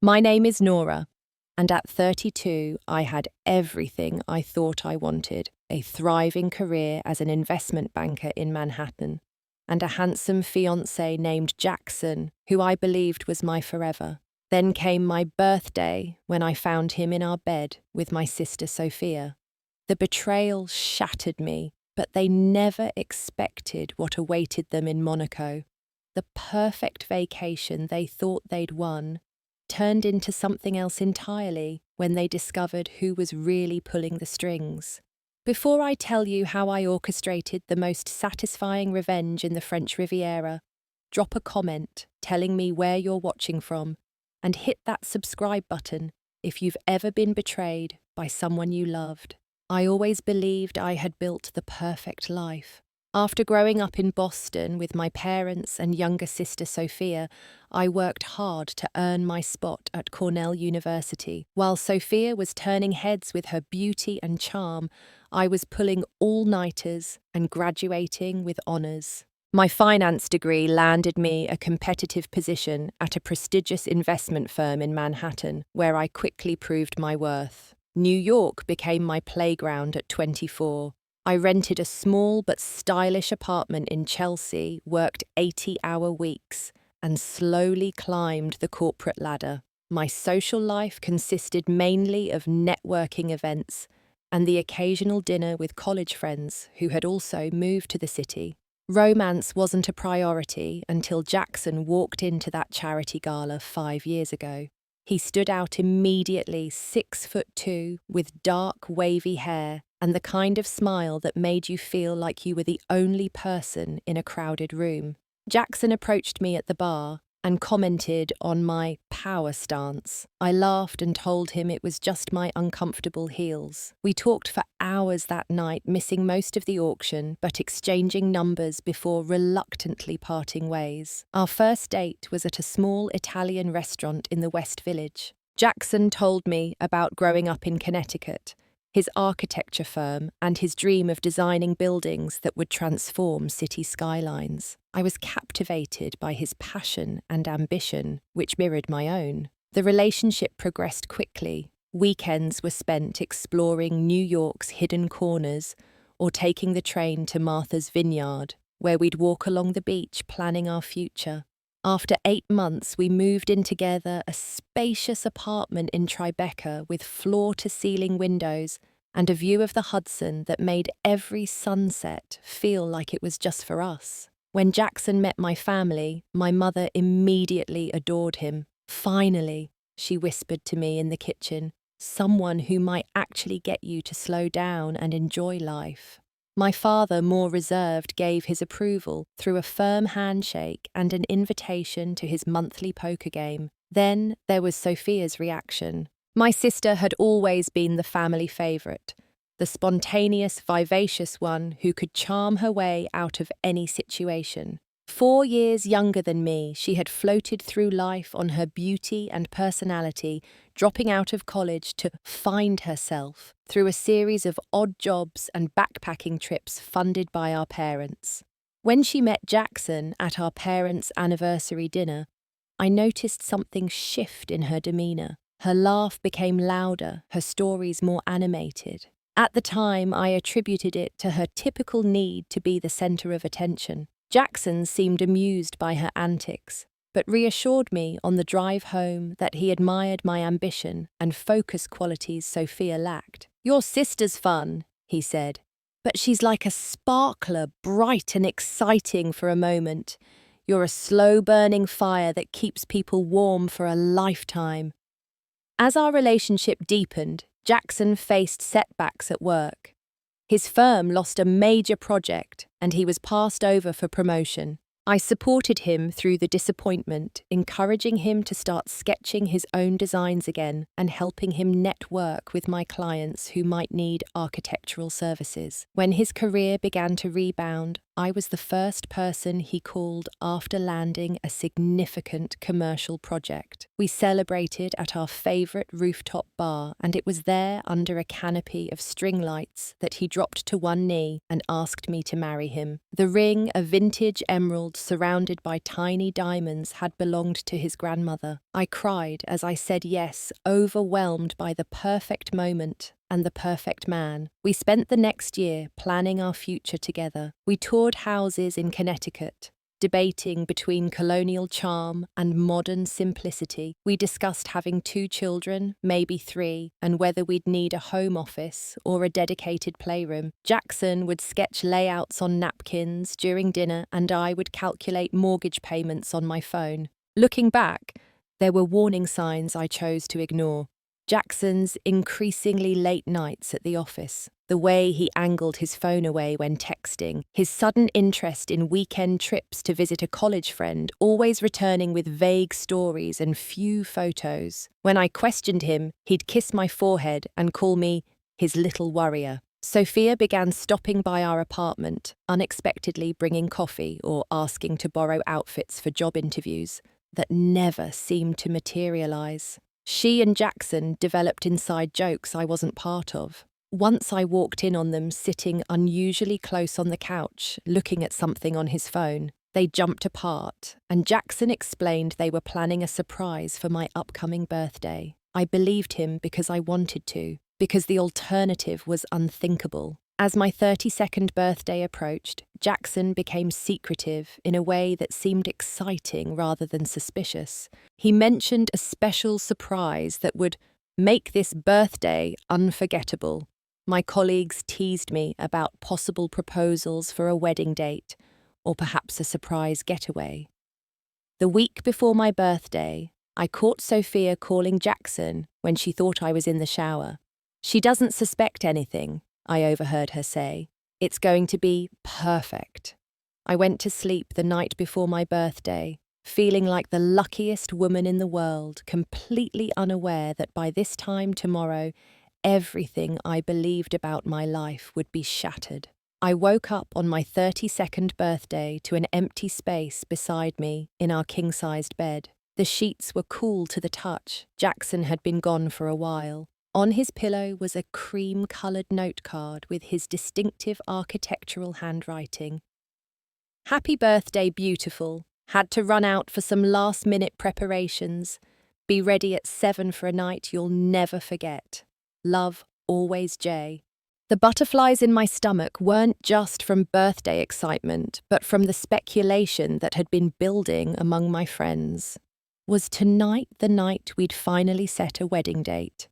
My name is Nora, and at 32, I had everything I thought I wanted: a thriving career as an investment banker in Manhattan, and a handsome fiancé named Jackson, who I believed was my forever. Then came my birthday, when I found him in our bed with my sister Sophia. The betrayal shattered me, but they never expected what awaited them in Monaco. The perfect vacation they thought they'd won turned into something else entirely when they discovered who was really pulling the strings. Before I tell you how I orchestrated the most satisfying revenge in the French Riviera, drop a comment telling me where you're watching from, and hit that subscribe button if you've ever been betrayed by someone you loved. I always believed I had built the perfect life. After growing up in Boston with my parents and younger sister Sophia, I worked hard to earn my spot at Cornell University. While Sophia was turning heads with her beauty and charm, I was pulling all-nighters and graduating with honors. My finance degree landed me a competitive position at a prestigious investment firm in Manhattan, where I quickly proved my worth. New York became my playground at 24. I rented a small but stylish apartment in Chelsea, worked 80-hour weeks, and slowly climbed the corporate ladder. My social life consisted mainly of networking events and the occasional dinner with college friends who had also moved to the city. Romance wasn't a priority until Jackson walked into that charity gala 5 years ago. He stood out immediately, 6'2", with dark, wavy hair and the kind of smile that made you feel like you were the only person in a crowded room. Jackson approached me at the bar and commented on my power stance. I laughed and told him it was just my uncomfortable heels. We talked for hours that night, missing most of the auction, but exchanging numbers before reluctantly parting ways. Our first date was at a small Italian restaurant in the West Village. Jackson told me about growing up in Connecticut, his architecture firm, and his dream of designing buildings that would transform city skylines. I was captivated by his passion and ambition, which mirrored my own. The relationship progressed quickly. Weekends were spent exploring New York's hidden corners or taking the train to Martha's Vineyard, where we'd walk along the beach planning our future. After 8 months, we moved in together, a spacious apartment in Tribeca with floor-to-ceiling windows and a view of the Hudson that made every sunset feel like it was just for us. When Jackson met my family, my mother immediately adored him. "Finally," she whispered to me in the kitchen, "someone who might actually get you to slow down and enjoy life." My father, more reserved, gave his approval through a firm handshake and an invitation to his monthly poker game. Then there was Sophia's reaction. My sister had always been the family favourite, the spontaneous, vivacious one who could charm her way out of any situation. 4 years younger than me, she had floated through life on her beauty and personality, dropping out of college to find herself through a series of odd jobs and backpacking trips funded by our parents. When she met Jackson at our parents' anniversary dinner, I noticed something shift in her demeanour. Her laugh became louder, her stories more animated. At the time, I attributed it to her typical need to be the centre of attention. Jackson seemed amused by her antics, but reassured me on the drive home that he admired my ambition and focus qualities Sophia lacked. "Your sister's fun," he said, "but she's like a sparkler, bright and exciting for a moment. You're a slow-burning fire that keeps people warm for a lifetime." As our relationship deepened, Jackson faced setbacks at work. His firm lost a major project, and he was passed over for promotion. I supported him through the disappointment, encouraging him to start sketching his own designs again and helping him network with my clients who might need architectural services. When his career began to rebound, I was the first person he called after landing a significant commercial project. We celebrated at our favourite rooftop bar, and it was there, under a canopy of string lights, that he dropped to one knee and asked me to marry him. The ring, a vintage emerald surrounded by tiny diamonds, had belonged to his grandmother. I cried as I said yes, overwhelmed by the perfect moment and the perfect man. We spent the next year planning our future together. We toured houses in Connecticut, debating between colonial charm and modern simplicity. We discussed having 2 children, maybe 3, and whether we'd need a home office or a dedicated playroom. Jackson would sketch layouts on napkins during dinner, and I would calculate mortgage payments on my phone. Looking back, there were warning signs I chose to ignore. Jackson's increasingly late nights at the office, the way he angled his phone away when texting, his sudden interest in weekend trips to visit a college friend, always returning with vague stories and few photos. When I questioned him, he'd kiss my forehead and call me his little worrier. Sophia began stopping by our apartment, unexpectedly bringing coffee or asking to borrow outfits for job interviews that never seemed to materialize. She and Jackson developed inside jokes I wasn't part of. Once I walked in on them sitting unusually close on the couch, looking at something on his phone. They jumped apart, and Jackson explained they were planning a surprise for my upcoming birthday. I believed him because I wanted to, because the alternative was unthinkable. As my 32nd birthday approached, Jackson became secretive in a way that seemed exciting rather than suspicious. He mentioned a special surprise that would make this birthday unforgettable. My colleagues teased me about possible proposals for a wedding date, or perhaps a surprise getaway. The week before my birthday, I caught Sophia calling Jackson when she thought I was in the shower. "She doesn't suspect anything," I overheard her say. "It's going to be perfect." I went to sleep the night before my birthday, feeling like the luckiest woman in the world, completely unaware that by this time tomorrow, everything I believed about my life would be shattered. I woke up on my 32nd birthday to an empty space beside me in our king-sized bed. The sheets were cool to the touch. Jackson had been gone for a while. On his pillow was a cream-coloured note card with his distinctive architectural handwriting. "Happy birthday, beautiful. Had to run out for some last-minute preparations. Be ready at 7 for a night you'll never forget. Love, always Jay." The butterflies in my stomach weren't just from birthday excitement, but from the speculation that had been building among my friends. Was tonight the night we'd finally set a wedding date?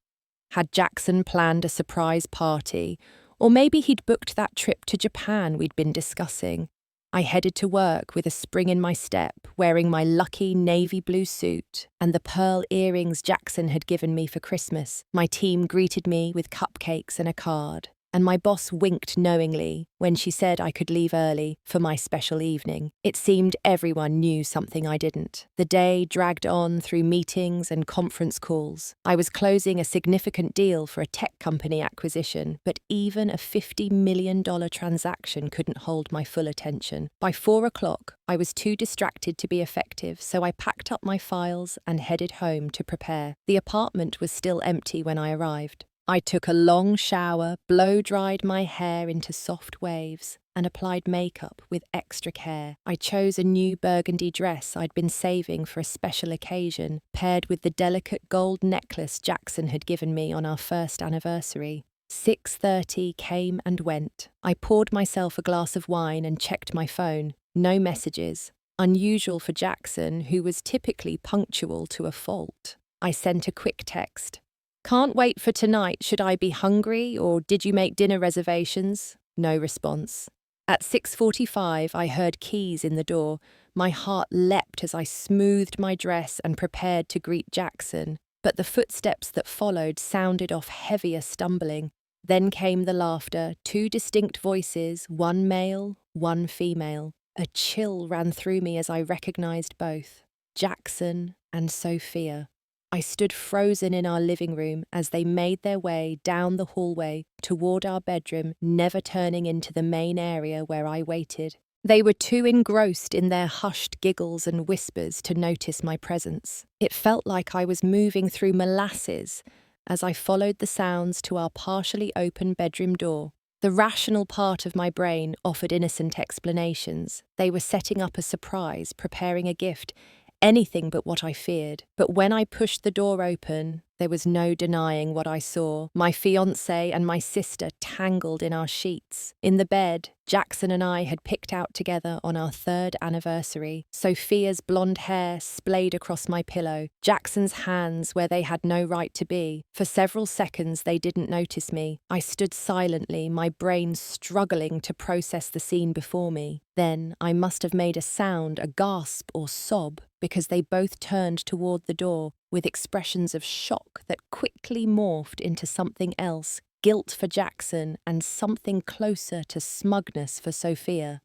Had Jackson planned a surprise party, or maybe he'd booked that trip to Japan we'd been discussing? I headed to work with a spring in my step, wearing my lucky navy blue suit and the pearl earrings Jackson had given me for Christmas. My team greeted me with cupcakes and a card, and my boss winked knowingly when she said I could leave early for my special evening. It seemed everyone knew something I didn't. The day dragged on through meetings and conference calls. I was closing a significant deal for a tech company acquisition, but even a $50 million transaction couldn't hold my full attention. By 4 o'clock, I was too distracted to be effective, so I packed up my files and headed home to prepare. The apartment was still empty when I arrived. I took a long shower, blow-dried my hair into soft waves, and applied makeup with extra care. I chose a new burgundy dress I'd been saving for a special occasion, paired with the delicate gold necklace Jackson had given me on our first anniversary. 6:30 came and went. I poured myself a glass of wine and checked my phone. No messages. Unusual for Jackson, who was typically punctual to a fault. I sent a quick text. "Can't wait for tonight. Should I be hungry, or did you make dinner reservations?" No response. At 6:45, I heard keys in the door. My heart leapt as I smoothed my dress and prepared to greet Jackson. But the footsteps that followed sounded off heavier stumbling. Then came the laughter, 2 distinct voices, one male, one female. A chill ran through me as I recognized both, Jackson and Sophia. I stood frozen in our living room as they made their way down the hallway toward our bedroom, never turning into the main area where I waited. They were too engrossed in their hushed giggles and whispers to notice my presence. It felt like I was moving through molasses as I followed the sounds to our partially open bedroom door. The rational part of my brain offered innocent explanations. They were setting up a surprise, preparing a gift, anything but what I feared. But when I pushed the door open, there was no denying what I saw. My fiancé and my sister tangled in our sheets. In the bed, Jackson and I had picked out together on our 3rd anniversary. Sophia's blonde hair splayed across my pillow, Jackson's hands where they had no right to be. For several seconds, they didn't notice me. I stood silently, my brain struggling to process the scene before me. Then I must have made a sound, a gasp or sob, because they both turned toward the door with expressions of shock that quickly morphed into something else, guilt for Jackson and something closer to smugness for Sophia.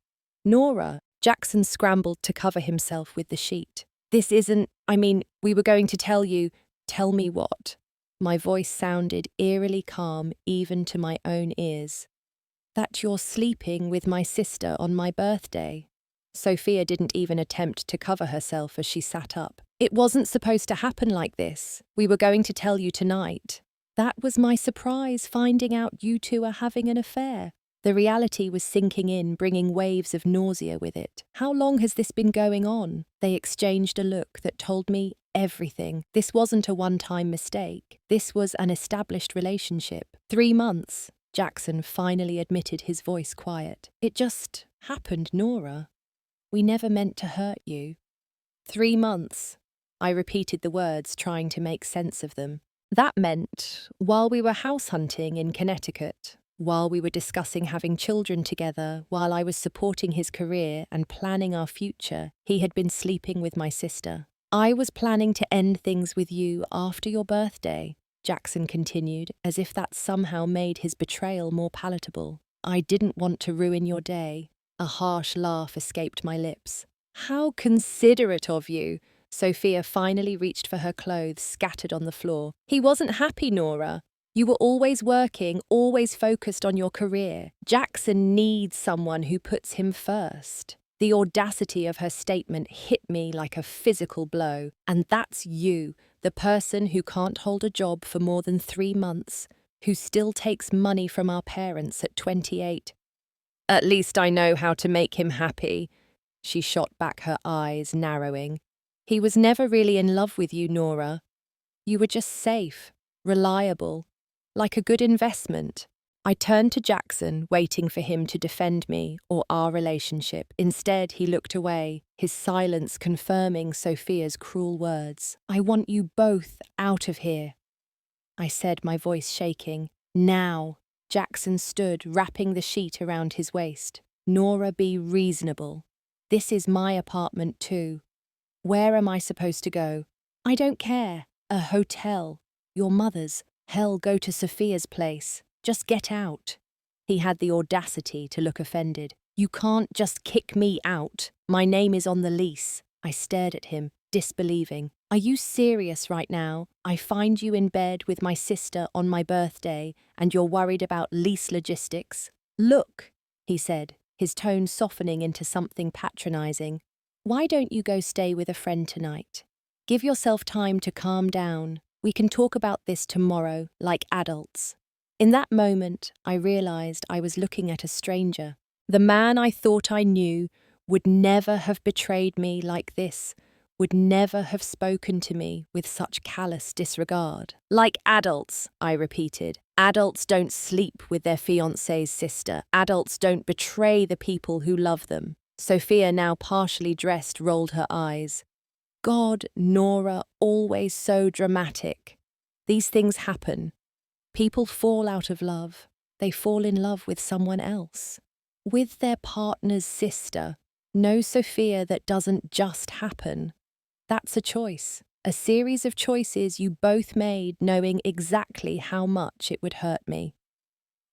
Nora, Jackson scrambled to cover himself with the sheet. This isn't, we were going to tell you. Tell me what? My voice sounded eerily calm even to my own ears. That you're sleeping with my sister on my birthday. Sophia didn't even attempt to cover herself as she sat up. It wasn't supposed to happen like this. We were going to tell you tonight. That was my surprise, finding out you two are having an affair. The reality was sinking in, bringing waves of nausea with it. How long has this been going on? They exchanged a look that told me everything. This wasn't a one-time mistake. This was an established relationship. 3 months. Jackson finally admitted, his voice quiet. It just happened, Nora. We never meant to hurt you. 3 months. I repeated the words, trying to make sense of them. That meant, while we were house hunting in Connecticut, while we were discussing having children together, while I was supporting his career and planning our future, he had been sleeping with my sister. I was planning to end things with you after your birthday, Jackson continued, as if that somehow made his betrayal more palatable. I didn't want to ruin your day. A harsh laugh escaped my lips. How considerate of you! Sophia finally reached for her clothes scattered on the floor. He wasn't happy, Nora. You were always working, always focused on your career. Jackson needs someone who puts him first. The audacity of her statement hit me like a physical blow. And that's you, the person who can't hold a job for more than 3 months, who still takes money from our parents at 28. At least I know how to make him happy. She shot back, her eyes narrowing. He was never really in love with you, Nora. You were just safe, reliable, like a good investment. I turned to Jackson, waiting for him to defend me or our relationship. Instead, he looked away, his silence confirming Sophia's cruel words. I want you both out of here, I said, my voice shaking. Now. Jackson stood, wrapping the sheet around his waist. Nora, be reasonable. This is my apartment too. Where am I supposed to go? I don't care. A hotel. Your mother's. Hell, go to Sophia's place. Just get out. He had the audacity to look offended. You can't just kick me out. My name is on the lease. I stared at him, disbelieving. Are you serious right now? I find you in bed with my sister on my birthday and you're worried about lease logistics? Look, he said, his tone softening into something patronizing. Why don't you go stay with a friend tonight? Give yourself time to calm down. We can talk about this tomorrow, like adults. In that moment, I realized I was looking at a stranger. The man I thought I knew would never have betrayed me like this, would never have spoken to me with such callous disregard. Like adults, I repeated. Adults don't sleep with their fiancé's sister. Adults don't betray the people who love them. Sophia, now partially dressed, rolled her eyes. God, Nora, always so dramatic. These things happen. People fall out of love. They fall in love with someone else. With their partner's sister. No, Sophia, that doesn't just happen. That's a choice. A series of choices you both made, knowing exactly how much it would hurt me.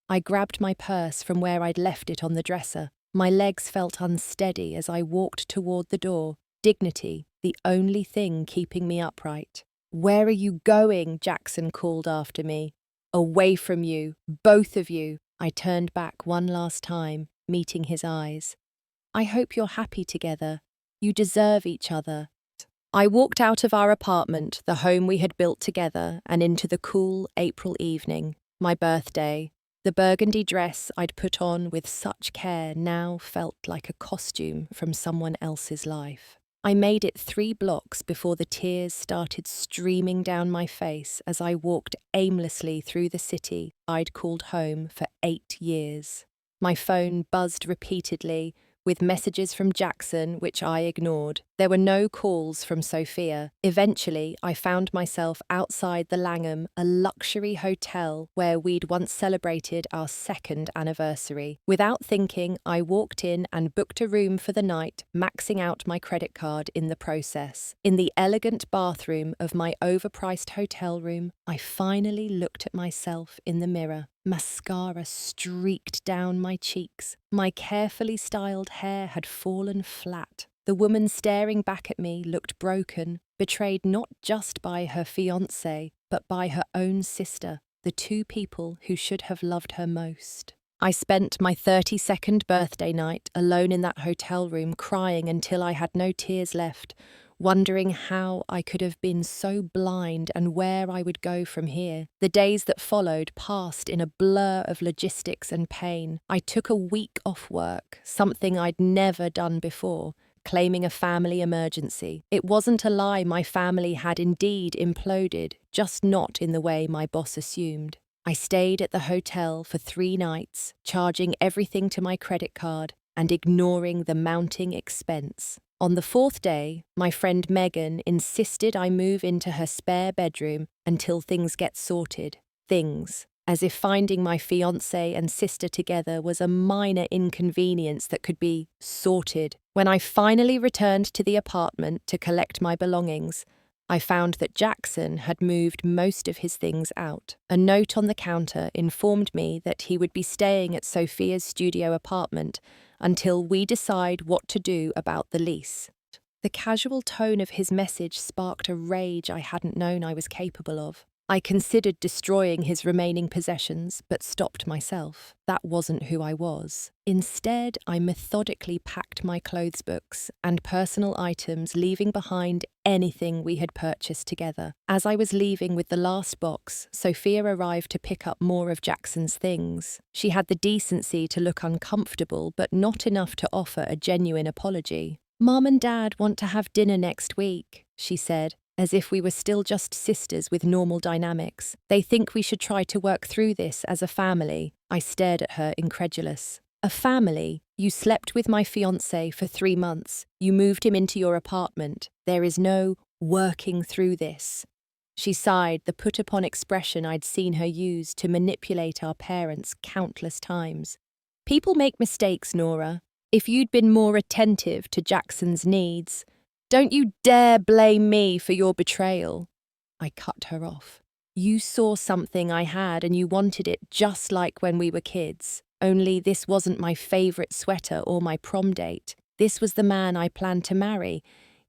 I grabbed my purse from where I'd left it on the dresser. My legs felt unsteady as I walked toward the door. Dignity, the only thing keeping me upright. Where are you going? Jackson called after me. Away from you, both of you. I turned back one last time, meeting his eyes. I hope you're happy together. You deserve each other. I walked out of our apartment, the home we had built together, and into the cool April evening, my birthday. The burgundy dress I'd put on with such care now felt like a costume from someone else's life. I made it 3 blocks before the tears started streaming down my face as I walked aimlessly through the city I'd called home for 8 years. My phone buzzed repeatedly, with messages from Jackson, which I ignored. There were no calls from Sophia. Eventually, I found myself outside the Langham, a luxury hotel where we'd once celebrated our 2nd anniversary. Without thinking, I walked in and booked a room for the night, maxing out my credit card in the process. In the elegant bathroom of my overpriced hotel room, I finally looked at myself in the mirror. Mascara streaked down my cheeks. My carefully styled hair had fallen flat. The woman staring back at me looked broken, betrayed not just by her fiancé, but by her own sister, the 2 people who should have loved her most. I spent my 32nd birthday night alone in that hotel room, crying until I had no tears left, wondering how I could have been so blind and where I would go from here. The days that followed passed in a blur of logistics and pain. I took a week off work, something I'd never done before, claiming a family emergency. It wasn't a lie, my family had indeed imploded, just not in the way my boss assumed. I stayed at the hotel for 3 nights, charging everything to my credit card and ignoring the mounting expense. On the 4th day, my friend Megan insisted I move into her spare bedroom until things get sorted. Things, as if finding my fiancé and sister together was a minor inconvenience that could be sorted. When I finally returned to the apartment to collect my belongings, I found that Jackson had moved most of his things out. A note on the counter informed me that he would be staying at Sophia's studio apartment until we decide what to do about the lease. The casual tone of his message sparked a rage I hadn't known I was capable of. I considered destroying his remaining possessions, but stopped myself. That wasn't who I was. Instead, I methodically packed my clothes books and personal items, leaving behind anything we had purchased together. As I was leaving with the last box, Sophia arrived to pick up more of Jackson's things. She had the decency to look uncomfortable, but not enough to offer a genuine apology. "Mom and Dad want to have dinner next week," she said, as if we were still just sisters with normal dynamics. "They think we should try to work through this as a family." I stared at her, incredulous. "A family? You slept with my fiancé for 3 months. You moved him into your apartment. There is no working through this." She sighed, the put-upon expression I'd seen her use to manipulate our parents countless times. "People make mistakes, Nora. If you'd been more attentive to Jackson's needs, don't you dare blame me for your betrayal." I cut her off. "You saw something I had and you wanted it just like when we were kids. Only this wasn't my favourite sweater or my prom date. This was the man I planned to marry.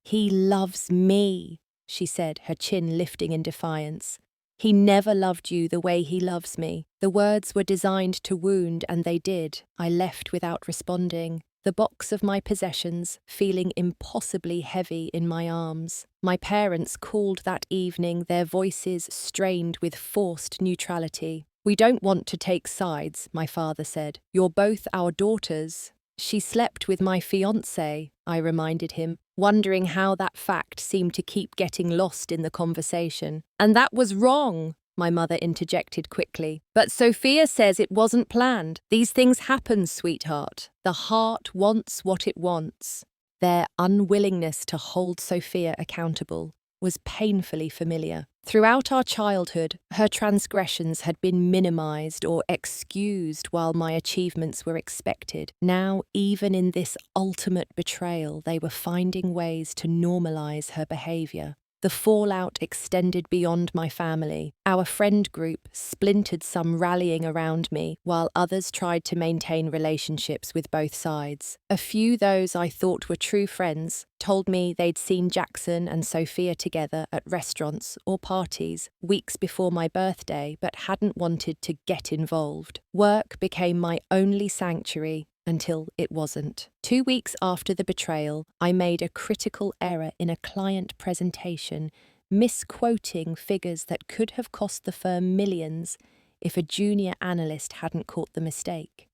He loves me," she said, her chin lifting in defiance. "He never loved you the way he loves me." The words were designed to wound, and they did. I left without responding, the box of my possessions feeling impossibly heavy in my arms. My parents called that evening, their voices strained with forced neutrality. "We don't want to take sides," my father said. "You're both our daughters." "She slept with my fiancé," I reminded him, wondering how that fact seemed to keep getting lost in the conversation. "And that was wrong," my mother interjected quickly. "But Sophia says it wasn't planned. These things happen, sweetheart. The heart wants what it wants." Their unwillingness to hold Sophia accountable was painfully familiar. Throughout our childhood, her transgressions had been minimized or excused while my achievements were expected. Now, even in this ultimate betrayal, they were finding ways to normalize her behavior. The fallout extended beyond my family. Our friend group splintered, some rallying around me, while others tried to maintain relationships with both sides. A few, those I thought were true friends, told me they'd seen Jackson and Sophia together at restaurants or parties weeks before my birthday, but hadn't wanted to get involved. Work became my only sanctuary. until it wasn't. 2 weeks after the betrayal, I made a critical error in a client presentation, misquoting figures that could have cost the firm millions if a junior analyst hadn't caught the mistake.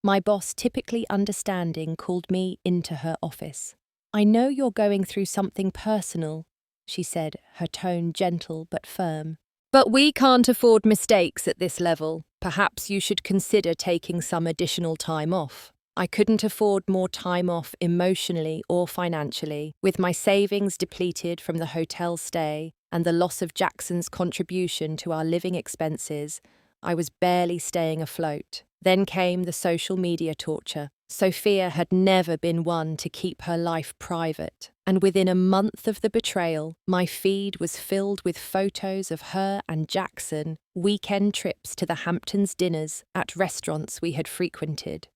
My boss, typically understanding, called me into her office. "I know you're going through something personal," she said, her tone gentle but firm. "But we can't afford mistakes at this level. Perhaps you should consider taking some additional time off." I couldn't afford more time off emotionally or financially. With my savings depleted from the hotel stay and the loss of Jackson's contribution to our living expenses, I was barely staying afloat. Then came the social media torture. Sophia had never been one to keep her life private, and within a month of the betrayal, my feed was filled with photos of her and Jackson, weekend trips to the Hamptons dinners at restaurants we had frequented.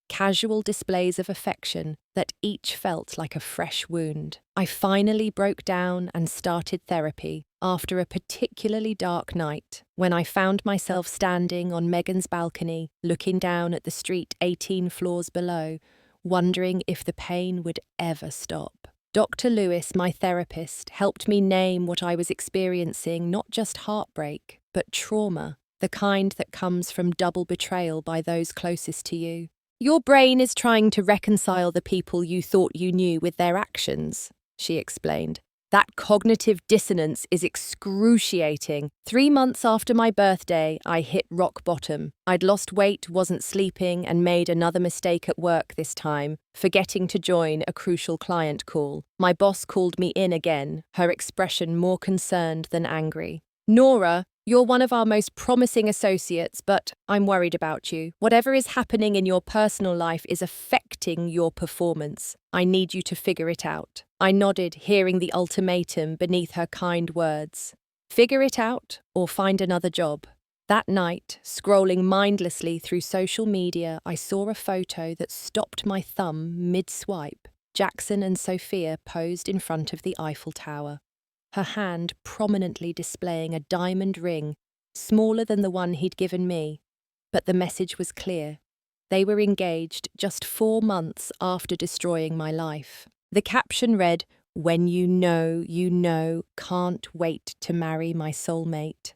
Casual displays of affection that each felt like a fresh wound. I finally broke down and started therapy after a particularly dark night when I found myself standing on Megan's balcony, looking down at the street 18 floors below, wondering if the pain would ever stop. Dr. Lewis, my therapist, helped me name what I was experiencing, not just heartbreak, but trauma, the kind that comes from double betrayal by those closest to you. "Your brain is trying to reconcile the people you thought you knew with their actions," she explained. "That cognitive dissonance is excruciating. 3 months after my birthday, I hit rock bottom. I'd lost weight, wasn't sleeping, and made another mistake at work this time, forgetting to join a crucial client call. My boss called me in again, her expression more concerned than angry. 'Nora, you're one of our most promising associates, but I'm worried about you. Whatever is happening in your personal life is affecting your performance. I need you to figure it out.' I nodded, hearing the ultimatum beneath her kind words. Figure it out or find another job. That night, scrolling mindlessly through social media, I saw a photo that stopped my thumb mid-swipe. Jackson and Sophia posed in front of the Eiffel Tower, her hand prominently displaying a diamond ring, smaller than the one he'd given me. But the message was clear. They were engaged just 4 months after destroying my life. The caption read, "When you know, can't wait to marry my soulmate.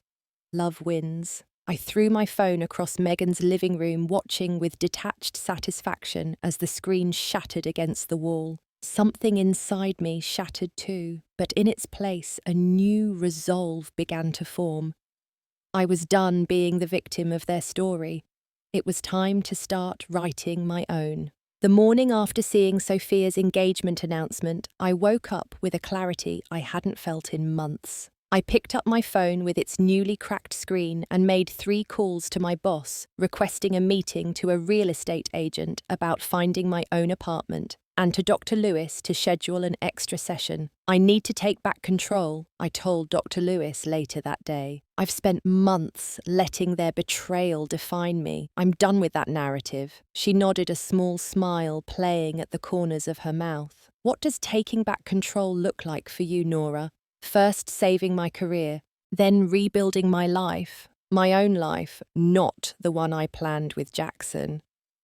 Love wins." I threw my phone across Megan's living room, watching with detached satisfaction as the screen shattered against the wall. Something inside me shattered too, but in its place a new resolve began to form. I was done being the victim of their story. It was time to start writing my own. The morning after seeing Sophia's engagement announcement, I woke up with a clarity I hadn't felt in months. I picked up my phone with its newly cracked screen and made 3 calls to my boss, requesting a meeting to a real estate agent about finding my own apartment, and to Dr. Lewis to schedule an extra session. "I need to take back control," I told Dr. Lewis later that day. "I've spent months letting their betrayal define me. I'm done with that narrative." She nodded, a small smile playing at the corners of her mouth. "What does taking back control look like for you, Nora? First saving my career, then rebuilding my life, my own life, not the one I planned with Jackson."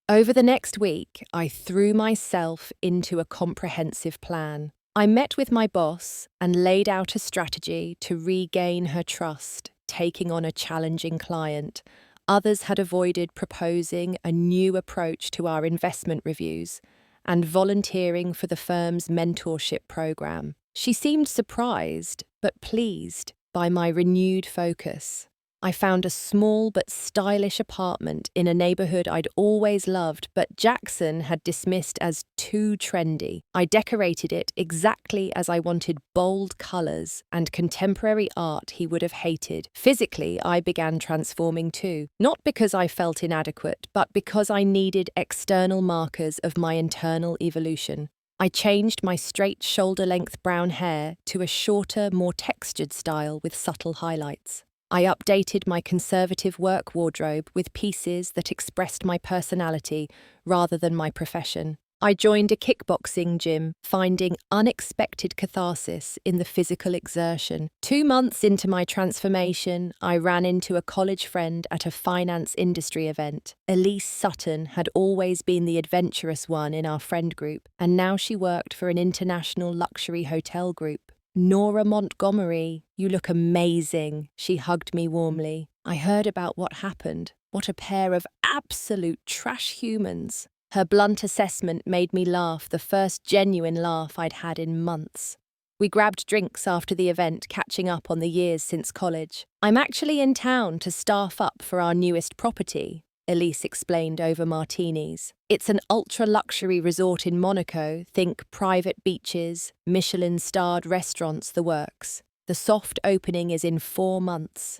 Over the next week, I threw myself into a comprehensive plan. I met with my boss and laid out a strategy to regain her trust, taking on a challenging client. Others had avoided proposing a new approach to our investment reviews and volunteering for the firm's mentorship program. She seemed surprised, but pleased by my renewed focus. I found a small but stylish apartment in a neighborhood I'd always loved, but Jackson had dismissed as too trendy. I decorated it exactly as I wanted: bold colors and contemporary art he would have hated. Physically, I began transforming too, not because I felt inadequate, but because I needed external markers of my internal evolution. I changed my straight shoulder-length brown hair to a shorter, more textured style with subtle highlights. I updated my conservative work wardrobe with pieces that expressed my personality rather than my profession. I joined a kickboxing gym, finding unexpected catharsis in the physical exertion. 2 months into my transformation, I ran into a college friend at a finance industry event. Elise Sutton had always been the adventurous one in our friend group, and now she worked for an international luxury hotel group. Nora Montgomery, you look amazing, she hugged me warmly. I heard about what happened. What a pair of absolute trash humans. Her blunt assessment made me laugh, the first genuine laugh I'd had in months. We grabbed drinks after the event, catching up on the years since college. I'm actually in town to staff up for our newest property, Elise explained over martinis. It's an ultra-luxury resort in Monaco, think private beaches, Michelin-starred restaurants, the works. The soft opening is in 4 months.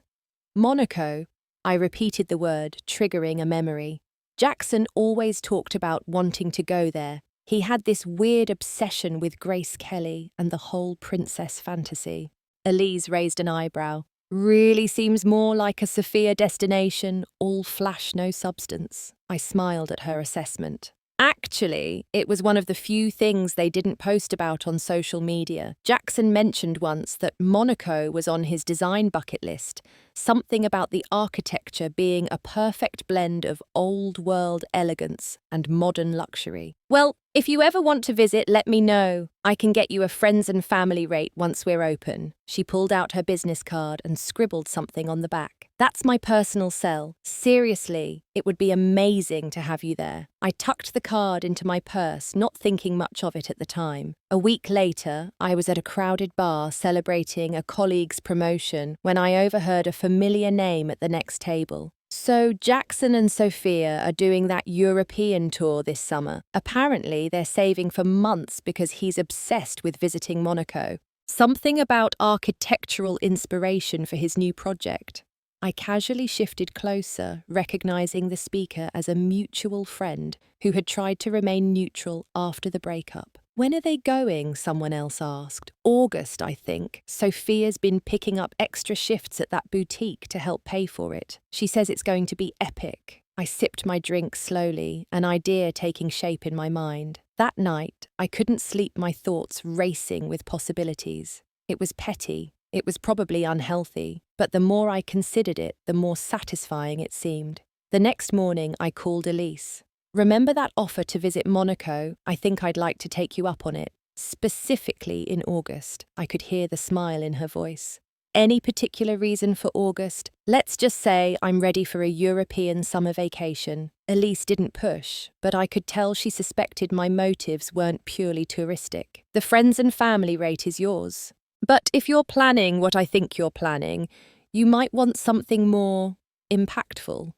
Monaco, I repeated the word, triggering a memory. Jackson always talked about wanting to go there. He had this weird obsession with Grace Kelly and the whole princess fantasy. Elise raised an eyebrow. Really seems more like a Sophia destination, all flash, no substance. I smiled at her assessment. Actually, it was one of the few things they didn't post about on social media. Jackson mentioned once that Monaco was on his design bucket list, something about the architecture being a perfect blend of old-world elegance and modern luxury. Well, if you ever want to visit, let me know. I can get you a friends and family rate once we're open. She pulled out her business card and scribbled something on the back. That's my personal cell. Seriously, it would be amazing to have you there. I tucked the card into my purse, not thinking much of it at the time. A week later, I was at a crowded bar celebrating a colleague's promotion when I overheard a familiar name at the next table. So Jackson and Sophia are doing that European tour this summer. Apparently, they're saving for months because he's obsessed with visiting Monaco. Something about architectural inspiration for his new project. I casually shifted closer, recognizing the speaker as a mutual friend who had tried to remain neutral after the breakup. When are they going? Someone else asked. August, I think. Sophia's been picking up extra shifts at that boutique to help pay for it. She says it's going to be epic. I sipped my drink slowly, an idea taking shape in my mind. That night, I couldn't sleep, my thoughts racing with possibilities. It was petty. It was probably unhealthy, but the more I considered it, the more satisfying it seemed. The next morning, I called Elise. Remember that offer to visit Monaco? I think I'd like to take you up on it. Specifically in August. I could hear the smile in her voice. Any particular reason for August? Let's just say I'm ready for a European summer vacation. Elise didn't push, but I could tell she suspected my motives weren't purely touristic. The friends and family rate is yours. But if you're planning what I think you're planning, you might want something more impactful.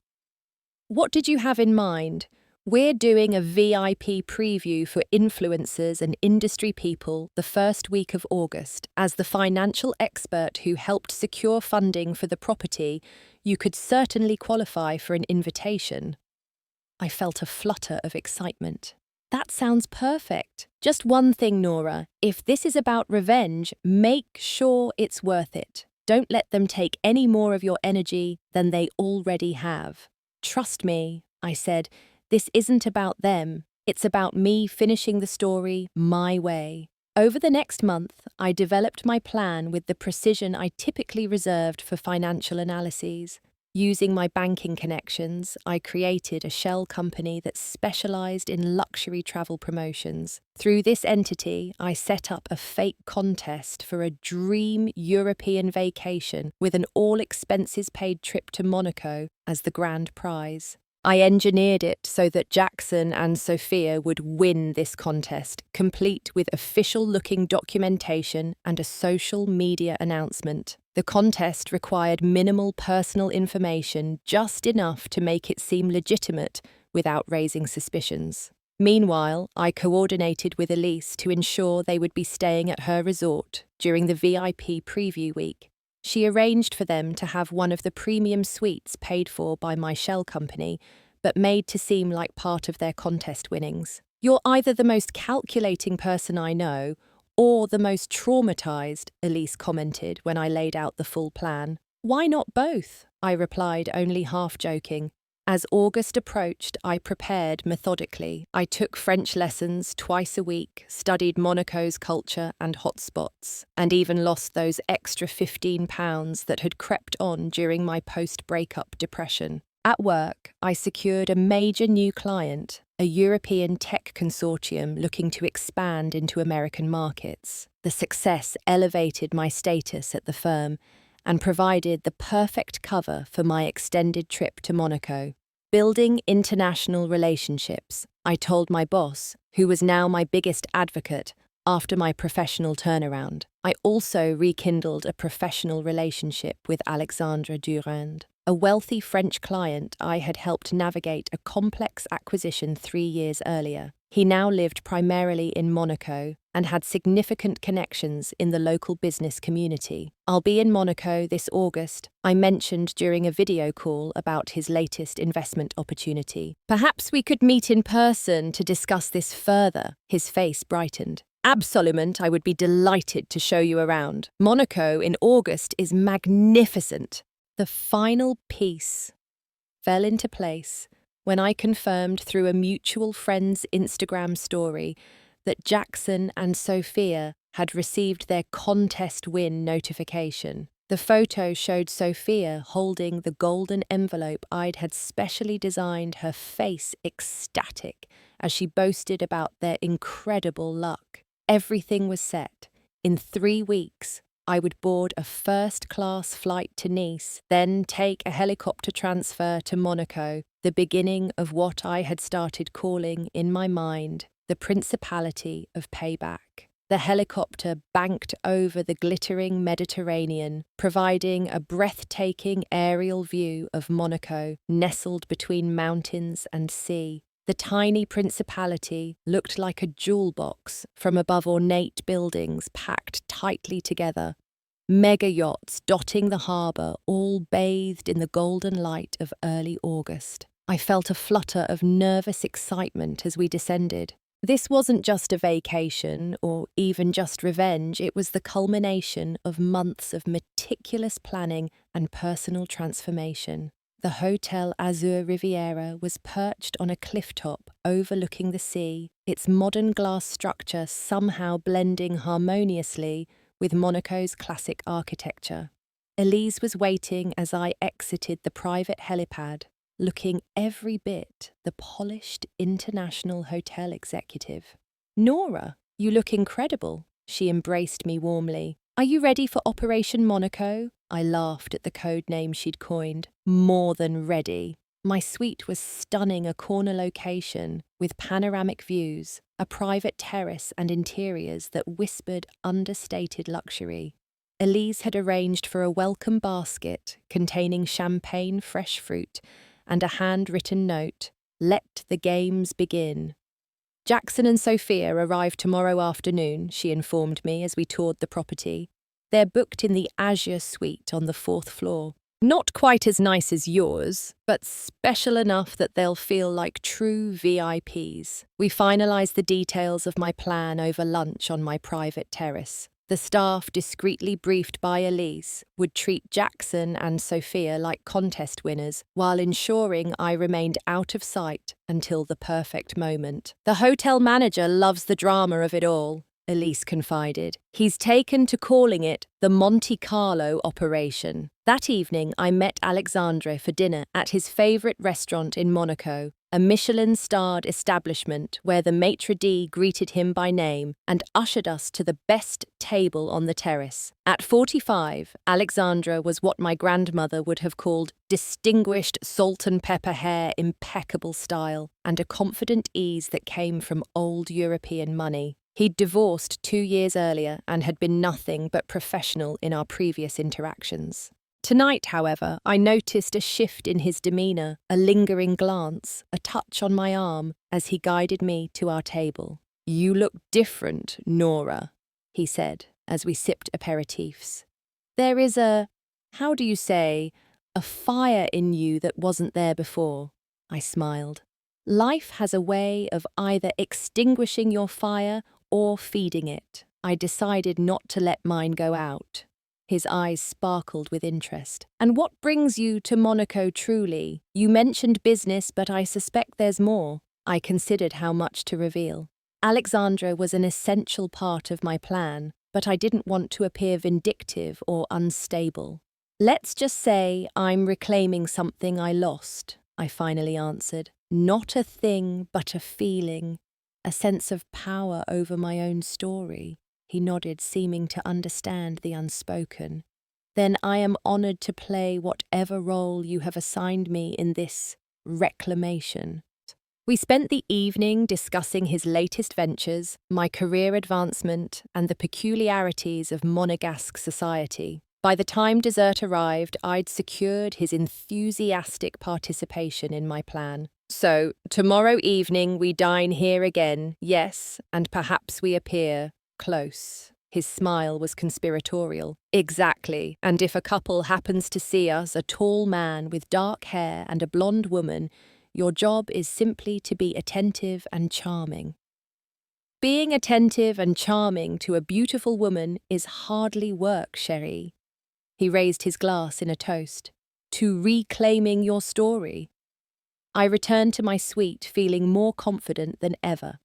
What did you have in mind? We're doing a VIP preview for influencers and industry people the first week of August. As the financial expert who helped secure funding for the property, you could certainly qualify for an invitation. I felt a flutter of excitement. That sounds perfect. Just one thing, Nora. If this is about revenge, make sure it's worth it. Don't let them take any more of your energy than they already have. Trust me, I said. This isn't about them. It's about me finishing the story my way. Over the next month, I developed my plan with the precision I typically reserved for financial analyses. Using my banking connections, I created a shell company that specialized in luxury travel promotions. Through this entity, I set up a fake contest for a dream European vacation with an all-expenses-paid trip to Monaco as the grand prize. I engineered it so that Jackson and Sophia would win this contest, complete with official-looking documentation and a social media announcement. The contest required minimal personal information, just enough to make it seem legitimate without raising suspicions. Meanwhile, I coordinated with Elise to ensure they would be staying at her resort during the VIP preview week. She arranged for them to have one of the premium suites paid for by my shell company, but made to seem like part of their contest winnings. You're either the most calculating person I know, or the most traumatized, Elise commented when I laid out the full plan. Why not both? I replied, only half joking. As August approached, I prepared methodically. I took French lessons twice a week, studied Monaco's culture and hotspots, and even lost those extra 15 pounds that had crept on during my post-breakup depression. At work, I secured a major new client, a European tech consortium looking to expand into American markets. The success elevated my status at the firm and provided the perfect cover for my extended trip to Monaco. Building international relationships, I told my boss, who was now my biggest advocate after my professional turnaround. I also rekindled a professional relationship with Alexandre Durand, a wealthy French client I had helped navigate a complex acquisition 3 years earlier. He now lived primarily in Monaco and had significant connections in the local business community. "I'll be in Monaco this August," I mentioned during a video call about his latest investment opportunity. "Perhaps we could meet in person to discuss this further." His face brightened. "Absolument, I would be delighted to show you around. Monaco in August is magnificent." The final piece fell into place when I confirmed through a mutual friend's Instagram story that Jackson and Sophia had received their contest win notification. The photo showed Sophia holding the golden envelope I'd had specially designed, her face ecstatic as she boasted about their incredible luck. Everything was set. In 3 weeks, I would board a first-class flight to Nice, then take a helicopter transfer to Monaco, the beginning of what I had started calling in my mind the Principality of Payback. The helicopter banked over the glittering Mediterranean, providing a breathtaking aerial view of Monaco, nestled between mountains and sea. The tiny principality looked like a jewel box from above ornate buildings packed tightly together. Mega yachts dotting the harbour, all bathed in the golden light of early August. I felt a flutter of nervous excitement as we descended. This wasn't just a vacation or even just revenge, it was the culmination of months of meticulous planning and personal transformation. The Hotel Azur Riviera was perched on a clifftop overlooking the sea, its modern glass structure somehow blending harmoniously with Monaco's classic architecture. Elise was waiting as I exited the private helipad, looking every bit the polished international hotel executive. "Nora, you look incredible," she embraced me warmly. "Are you ready for Operation Monaco?" I laughed at the code name she'd coined. "More than ready." My suite was stunning, a corner location with panoramic views, a private terrace and interiors that whispered understated luxury. Elise had arranged for a welcome basket containing champagne fresh fruit and a handwritten note, "Let the games begin." "Jackson and Sophia arrive tomorrow afternoon," she informed me as we toured the property. "They're booked in the Azure Suite on the 4th floor. Not quite as nice as yours, but special enough that they'll feel like true VIPs. We finalised the details of my plan over lunch on my private terrace. The staff, discreetly briefed by Elise, would treat Jackson and Sophia like contest winners while ensuring I remained out of sight until the perfect moment. "The hotel manager loves the drama of it all," Elise confided. "He's taken to calling it the Monte Carlo operation." That evening, I met Alexandre for dinner at his favourite restaurant in Monaco, a Michelin-starred establishment where the maitre d' greeted him by name and ushered us to the best table on the terrace. At 45, Alexandra was what my grandmother would have called distinguished salt and pepper hair, impeccable style, and a confident ease that came from old European money. He'd divorced 2 years earlier and had been nothing but professional in our previous interactions. Tonight, however, I noticed a shift in his demeanour, a lingering glance, a touch on my arm as he guided me to our table. "You look different, Nora," he said as we sipped aperitifs. "There is a fire in you that wasn't there before," I smiled. "Life has a way of either extinguishing your fire or feeding it. I decided not to let mine go out." His eyes sparkled with interest. "And what brings you to Monaco truly? You mentioned business, but I suspect there's more." I considered how much to reveal. Alexandra was an essential part of my plan, but I didn't want to appear vindictive or unstable. "Let's just say I'm reclaiming something I lost," I finally answered. "Not a thing, but a feeling, a sense of power over my own story." He nodded, seeming to understand the unspoken. "Then I am honored to play whatever role you have assigned me in this reclamation." We spent the evening discussing his latest ventures, my career advancement, and the peculiarities of Monegasque society. By the time dessert arrived, I'd secured his enthusiastic participation in my plan. "So, tomorrow evening we dine here again, yes, and perhaps we appear close." His smile was conspiratorial. "Exactly, and if a couple happens to see us, a tall man with dark hair and a blonde woman, your job is simply to be attentive and charming." Being attentive and charming to a beautiful woman is hardly work, chérie. He raised his glass in a toast. "To reclaiming your story." I returned to my suite feeling more confident than ever.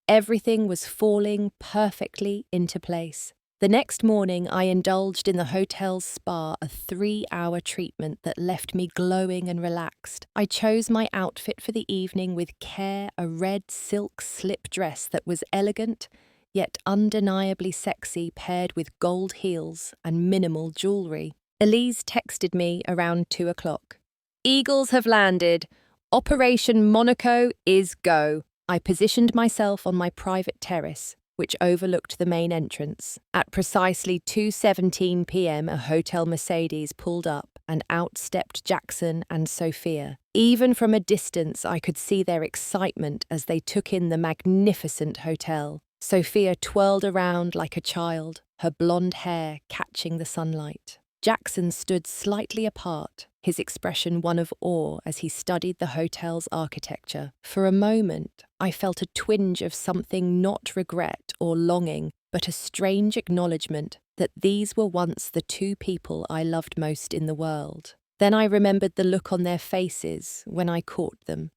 Everything was falling perfectly into place. The next morning, I indulged in the hotel's spa, a 3-hour treatment that left me glowing and relaxed. I chose my outfit for the evening with care, a red silk slip dress that was elegant, yet undeniably sexy, paired with gold heels and minimal jewelry. Elise texted me around 2 o'clock. "Eagles have landed. Operation Monaco is go." I positioned myself on my private terrace, which overlooked the main entrance. At precisely 2:17 p.m, a Hotel Mercedes pulled up, and out stepped Jackson and Sophia. Even from a distance, I could see their excitement as they took in the magnificent hotel. Sophia twirled around like a child, her blonde hair catching the sunlight. Jackson stood slightly apart, his expression one of awe as he studied the hotel's architecture. For a moment, I felt a twinge of something, not regret or longing, but a strange acknowledgement that these were once the two people I loved most in the world. Then I remembered the look on their faces when I caught them.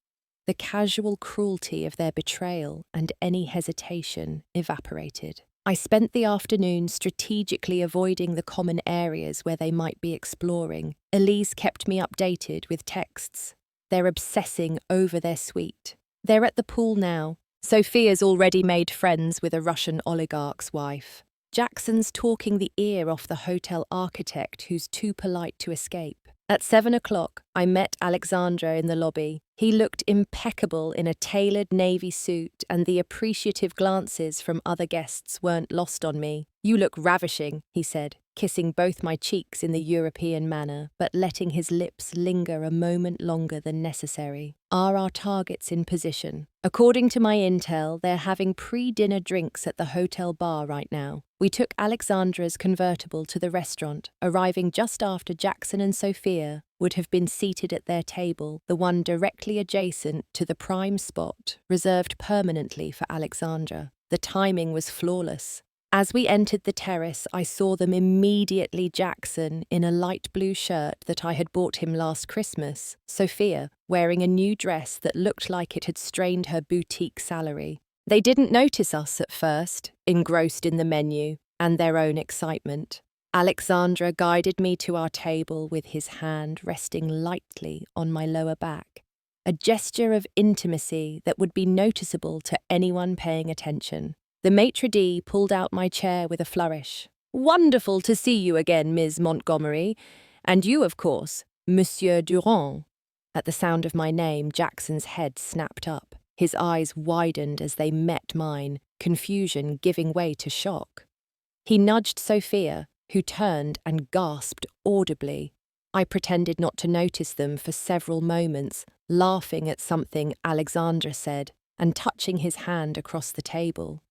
The casual cruelty of their betrayal and any hesitation evaporated. I spent the afternoon strategically avoiding the common areas where they might be exploring. Elise kept me updated with texts. They're obsessing over their suite. They're at the pool now. Sophia's already made friends with a Russian oligarch's wife. Jackson's talking the ear off the hotel architect who's too polite to escape. At 7 o'clock, I met Alexandra in the lobby. He looked impeccable in a tailored navy suit, and the appreciative glances from other guests weren't lost on me. "You look ravishing," he said, kissing both my cheeks in the European manner, but letting his lips linger a moment longer than necessary. "Are our targets in position?" "According to my intel, they're having pre-dinner drinks at the hotel bar right now." We took Alexandra's convertible to the restaurant, arriving just after Jackson and Sophia would have been seated at their table, the one directly adjacent to the prime spot reserved permanently for Alexandra. The timing was flawless. As we entered the terrace, I saw them immediately. Jackson in a light blue shirt that I had bought him last Christmas, Sophia wearing a new dress that looked like it had strained her boutique salary. They didn't notice us at first, engrossed in the menu and their own excitement. Alexandra guided me to our table with his hand resting lightly on my lower back, a gesture of intimacy that would be noticeable to anyone paying attention. The maitre d' pulled out my chair with a flourish. "Wonderful to see you again, Ms. Montgomery. And you, of course, Monsieur Durand." At the sound of my name, Jackson's head snapped up. His eyes widened as they met mine, confusion giving way to shock. He nudged Sophia, who turned and gasped audibly. I pretended not to notice them for several moments, laughing at something Alexandra said and touching his hand across the table.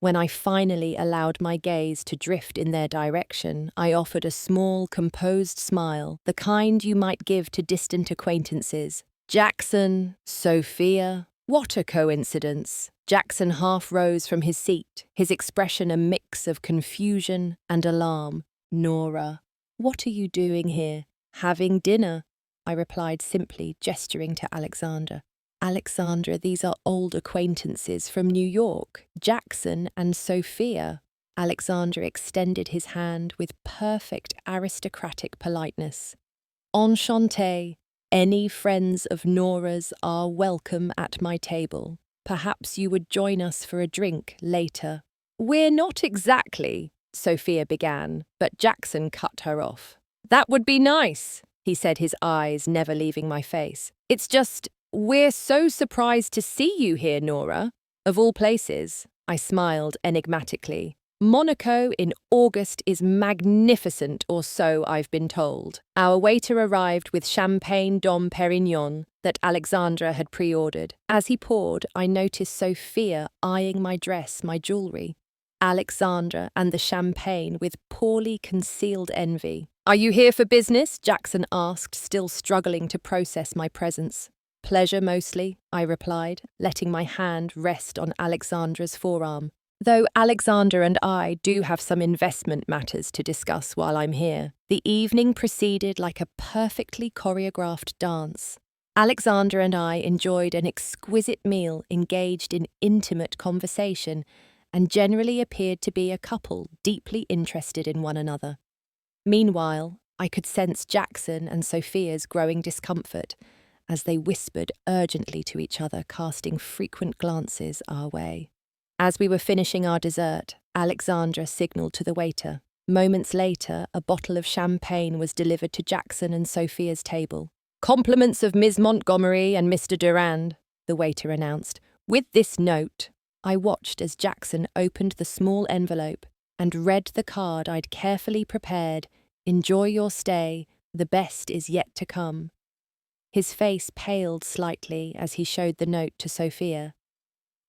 When I finally allowed my gaze to drift in their direction, I offered a small, composed smile, the kind you might give to distant acquaintances. "Jackson, Sophia, what a coincidence." Jackson half rose from his seat, his expression a mix of confusion and alarm. Nora, what are you doing here? Having dinner, I replied simply, gesturing to Alexandra. Alexandra, these are old acquaintances from New York, Jackson and Sophia. Alexandra extended his hand with perfect aristocratic politeness. Enchanté, any friends of Nora's are welcome at my table. Perhaps you would join us for a drink later. We're not exactly, Sophia began, but Jackson cut her off. That would be nice, he said, his eyes never leaving my face. It's just, we're so surprised to see you here, Nora. Of all places, I smiled enigmatically. Monaco in August is magnificent, or so I've been told. Our waiter arrived with Champagne Dom Perignon that Alexandra had pre-ordered. As he poured, I noticed Sophia eyeing my dress, my jewellery. Alexandra and the champagne with poorly concealed envy. Are you here for business? Jackson asked, still struggling to process my presence. Pleasure mostly, I replied, letting my hand rest on Alexandra's forearm. Though Alexandra and I do have some investment matters to discuss while I'm here. The evening proceeded like a perfectly choreographed dance. Alexandra and I enjoyed an exquisite meal, engaged in intimate conversation, and generally appeared to be a couple deeply interested in one another. Meanwhile, I could sense Jackson and Sophia's growing discomfort as they whispered urgently to each other, casting frequent glances our way. As we were finishing our dessert, Alexandra signalled to the waiter. Moments later, a bottle of champagne was delivered to Jackson and Sophia's table. Compliments of Ms. Montgomery and Mr. Durand, the waiter announced. With this note, I watched as Jackson opened the small envelope and read the card I'd carefully prepared. Enjoy your stay, the best is yet to come. His face paled slightly as he showed the note to Sophia.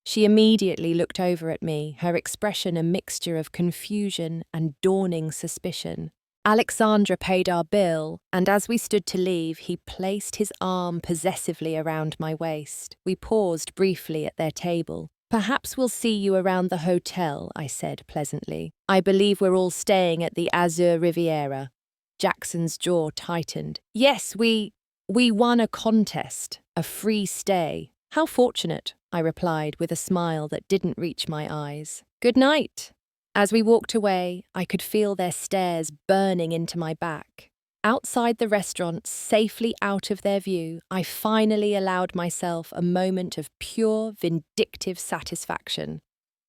She immediately looked over at me, her expression a mixture of confusion and dawning suspicion. Alexandra paid our bill, and as we stood to leave, he placed his arm possessively around my waist. We paused briefly at their table. Perhaps we'll see you around the hotel, I said pleasantly. I believe we're all staying at the Azure Riviera. Jackson's jaw tightened. Yes, we won a contest, a free stay. How fortunate, I replied with a smile that didn't reach my eyes. Good night. As we walked away, I could feel their stares burning into my back. Outside the restaurant, safely out of their view, I finally allowed myself a moment of pure, vindictive satisfaction.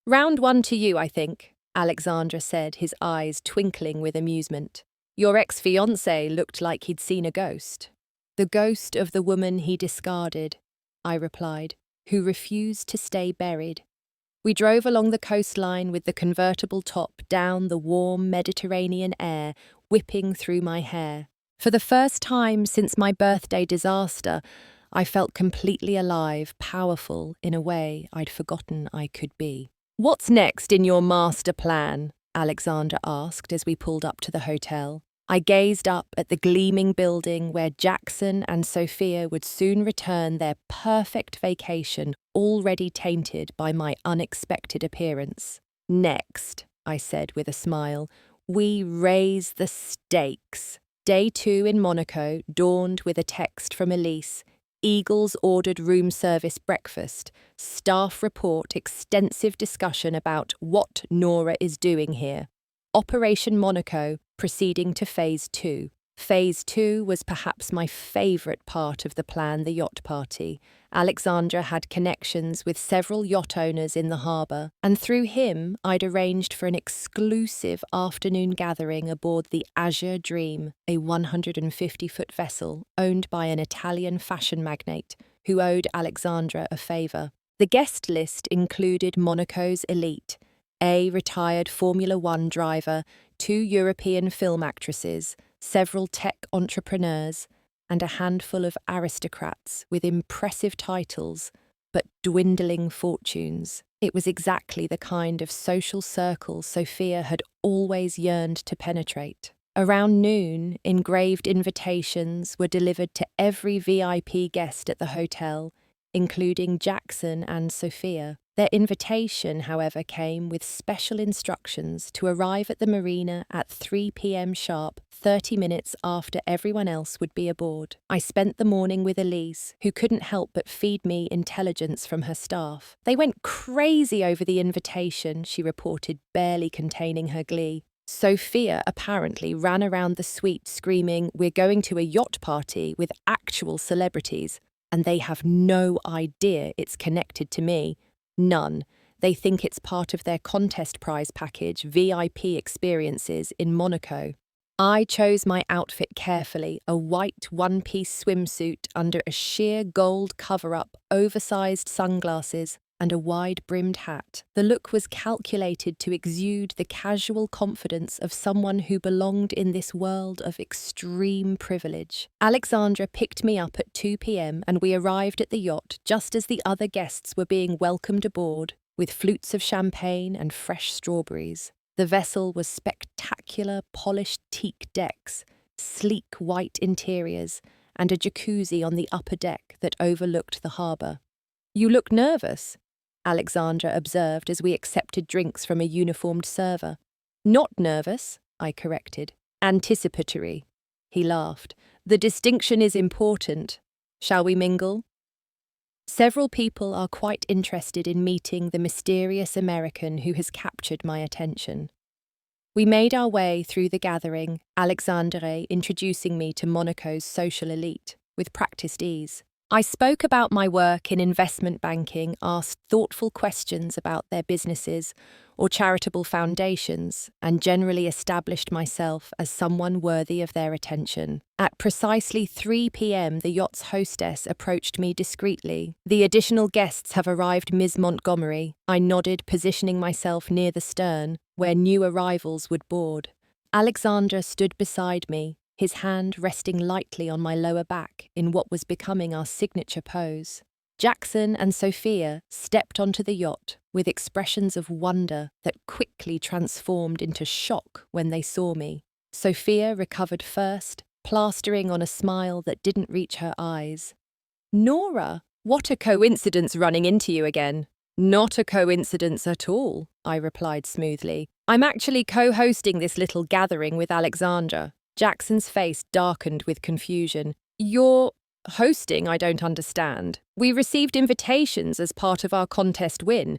Round one to you, I think, Alexandra said, his eyes twinkling with amusement. Your ex-fiancé looked like he'd seen a ghost. The ghost of the woman he discarded, I replied, who refused to stay buried. We drove along the coastline with the convertible top down, the warm Mediterranean air whipping through my hair. For the first time since my birthday disaster, I felt completely alive, powerful in a way I'd forgotten I could be. What's next in your master plan? Alexandra asked as we pulled up to the hotel. I gazed up at the gleaming building where Jackson and Sophia would soon return their perfect vacation, already tainted by my unexpected appearance. Next, I said with a smile, we raise the stakes. Day 2 in Monaco dawned with a text from Elise. Eagles ordered room service breakfast. Staff report extensive discussion about what Nora is doing here. Operation Monaco proceeding to Phase 2. Phase 2 was perhaps my favourite part of the plan, the yacht party. Alexandra had connections with several yacht owners in the harbour, and through him I'd arranged for an exclusive afternoon gathering aboard the Azure Dream, a 150-foot vessel owned by an Italian fashion magnate who owed Alexandra a favour. The guest list included Monaco's elite, a retired Formula One driver, 2 European film actresses, several tech entrepreneurs, and a handful of aristocrats with impressive titles but dwindling fortunes. It was exactly the kind of social circle Sophia had always yearned to penetrate. Around noon, engraved invitations were delivered to every VIP guest at the hotel, including Jackson and Sophia. Their invitation, however, came with special instructions to arrive at the marina at 3 p.m. sharp, 30 minutes after everyone else would be aboard. I spent the morning with Elise, who couldn't help but feed me intelligence from her staff. They went crazy over the invitation, she reported, barely containing her glee. Sophia apparently ran around the suite screaming, "We're going to a yacht party with actual celebrities, and they have no idea it's connected to me. None. They think it's part of their contest prize package, VIP experiences in Monaco." I chose my outfit carefully, a white one-piece swimsuit under a sheer gold cover-up, oversized sunglasses, and a wide-brimmed hat. The look was calculated to exude the casual confidence of someone who belonged in this world of extreme privilege. Alexandra picked me up at 2 p.m. and we arrived at the yacht just as the other guests were being welcomed aboard, with flutes of champagne and fresh strawberries. The vessel was spectacular, polished teak decks, sleek white interiors, and a jacuzzi on the upper deck that overlooked the harbour. "You look nervous," Alexandra observed as we accepted drinks from a uniformed server. "Not nervous," I corrected. "Anticipatory." He laughed. "The distinction is important. Shall we mingle?" Several people are quite interested in meeting the mysterious American who has captured my attention. We made our way through the gathering, Alexandre introducing me to Monaco's social elite, with practiced ease. I spoke about my work in investment banking, asked thoughtful questions about their businesses or charitable foundations, and generally established myself as someone worthy of their attention. At precisely 3 p.m, the yacht's hostess approached me discreetly. "The additional guests have arrived, Ms. Montgomery." I nodded, positioning myself near the stern, where new arrivals would board. Alexandra stood beside me, his hand resting lightly on my lower back in what was becoming our signature pose. Jackson and Sophia stepped onto the yacht with expressions of wonder that quickly transformed into shock when they saw me. Sophia recovered first, plastering on a smile that didn't reach her eyes. "Nora, what a coincidence running into you again." "Not a coincidence at all," I replied smoothly. "I'm actually co-hosting this little gathering with Alexandra." Jackson's face darkened with confusion. "You're hosting? I don't understand. We received invitations as part of our contest win."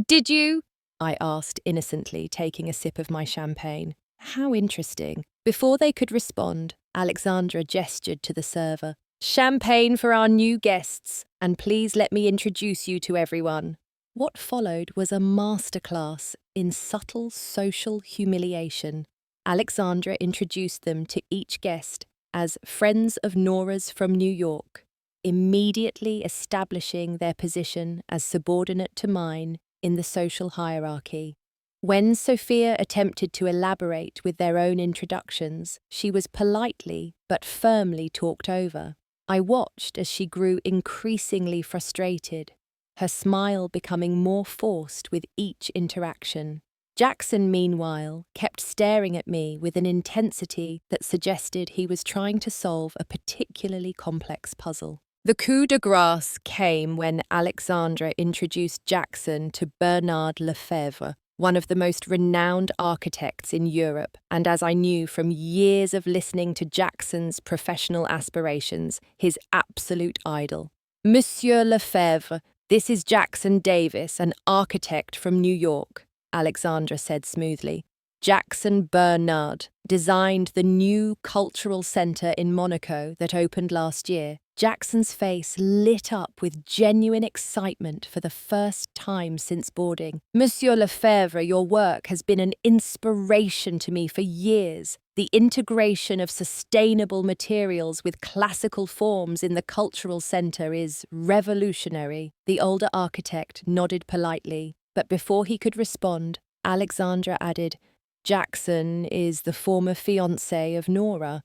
"Did you?" I asked innocently, taking a sip of my champagne. "How interesting." Before they could respond, Alexandra gestured to the server. "Champagne for our new guests, and please let me introduce you to everyone." What followed was a masterclass in subtle social humiliation. Alexandra introduced them to each guest as friends of Nora's from New York, immediately establishing their position as subordinate to mine in the social hierarchy. When Sophia attempted to elaborate with their own introductions, she was politely but firmly talked over. I watched as she grew increasingly frustrated, her smile becoming more forced with each interaction. Jackson, meanwhile, kept staring at me with an intensity that suggested he was trying to solve a particularly complex puzzle. The coup de grace came when Alexandra introduced Jackson to Bernard Lefebvre, one of the most renowned architects in Europe, and as I knew from years of listening to Jackson's professional aspirations, his absolute idol. "Monsieur Lefebvre, this is Jackson Davis, an architect from New York," Alexandra said smoothly. "Jackson Bernard designed the new cultural center in Monaco that opened last year." Jackson's face lit up with genuine excitement for the first time since boarding. "Monsieur Lefebvre, your work has been an inspiration to me for years. The integration of sustainable materials with classical forms in the cultural center is revolutionary." The older architect nodded politely, but before he could respond, Alexandra added, "Jackson is the former fiancé of Nora.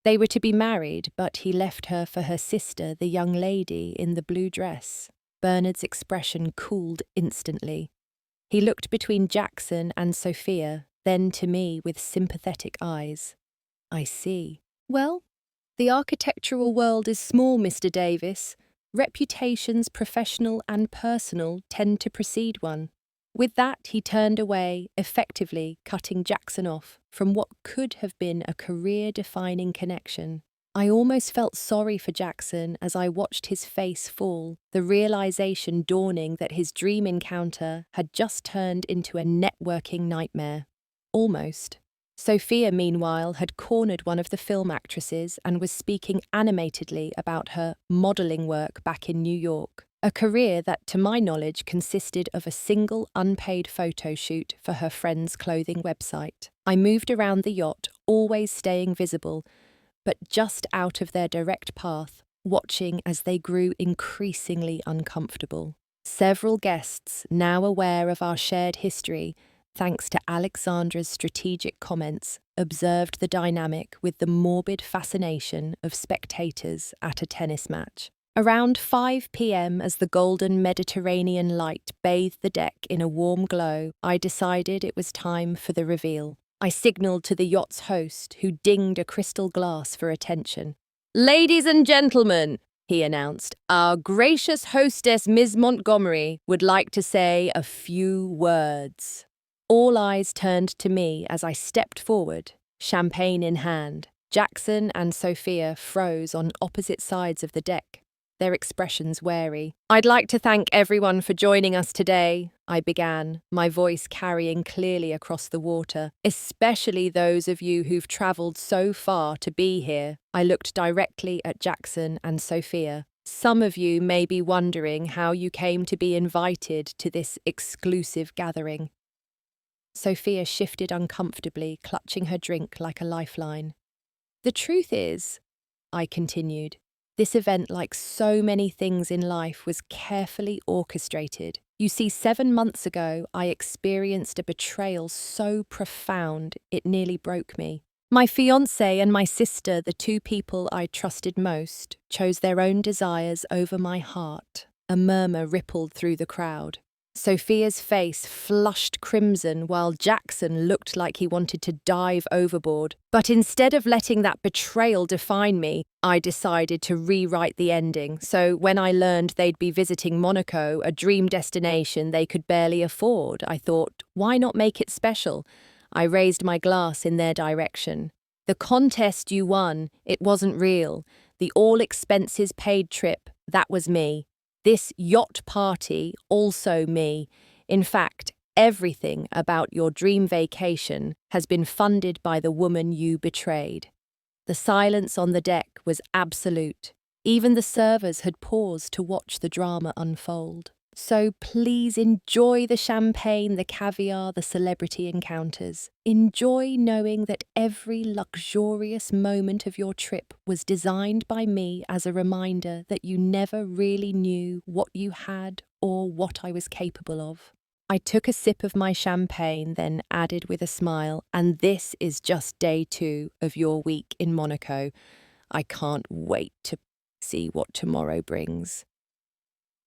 They were to be married, but he left her for her sister, the young lady in the blue dress." Bernard's expression cooled instantly. He looked between Jackson and Sophia, then to me with sympathetic eyes. "I see. Well, the architectural world is small, Mr. Davis. Reputations, professional and personal, tend to precede one. With that, he turned away, effectively cutting Jackson off from what could have been a career-defining connection. I almost felt sorry for Jackson as I watched his face fall, the realization dawning that his dream encounter had just turned into a networking nightmare. Almost. Sophia, meanwhile, had cornered one of the film actresses and was speaking animatedly about her modeling work back in New York, a career that, to my knowledge, consisted of a single unpaid photo shoot for her friend's clothing website. I moved around the yacht, always staying visible, but just out of their direct path, watching as they grew increasingly uncomfortable. Several guests, now aware of our shared history, thanks to Alexandra's strategic comments, observed the dynamic with the morbid fascination of spectators at a tennis match. Around 5 p.m., as the golden Mediterranean light bathed the deck in a warm glow, I decided it was time for the reveal. I signalled to the yacht's host, who dinged a crystal glass for attention. "Ladies and gentlemen," he announced, "our gracious hostess Ms. Montgomery would like to say a few words." All eyes turned to me as I stepped forward, champagne in hand. Jackson and Sophia froze on opposite sides of the deck, their expressions wary. "I'd like to thank everyone for joining us today," I began, my voice carrying clearly across the water, "especially those of you who've travelled so far to be here." I looked directly at Jackson and Sophia. "Some of you may be wondering how you came to be invited to this exclusive gathering." Sophia shifted uncomfortably, clutching her drink like a lifeline. "The truth is," I continued, "this event, like so many things in life, was carefully orchestrated. You see, 7 months ago, I experienced a betrayal so profound it nearly broke me. My fiancé and my sister, the two people I trusted most, chose their own desires over my heart." A murmur rippled through the crowd. Sophia's face flushed crimson while Jackson looked like he wanted to dive overboard. But instead of letting that betrayal define me, I decided to rewrite the ending. So when I learned they'd be visiting Monaco, a dream destination they could barely afford, I thought, why not make it special? I raised my glass in their direction. "The contest you won, it wasn't real. The all-expenses-paid trip, that was me. This yacht party, also me. In fact, everything about your dream vacation has been funded by the woman you betrayed." The silence on the deck was absolute. Even the servers had paused to watch the drama unfold. So please enjoy the champagne, the caviar, the celebrity encounters. Enjoy knowing that every luxurious moment of your trip was designed by me as a reminder that you never really knew what you had or what I was capable of. I took a sip of my champagne, then added with a smile, "And this is just day 2 of your week in Monaco. I can't wait to see what tomorrow brings."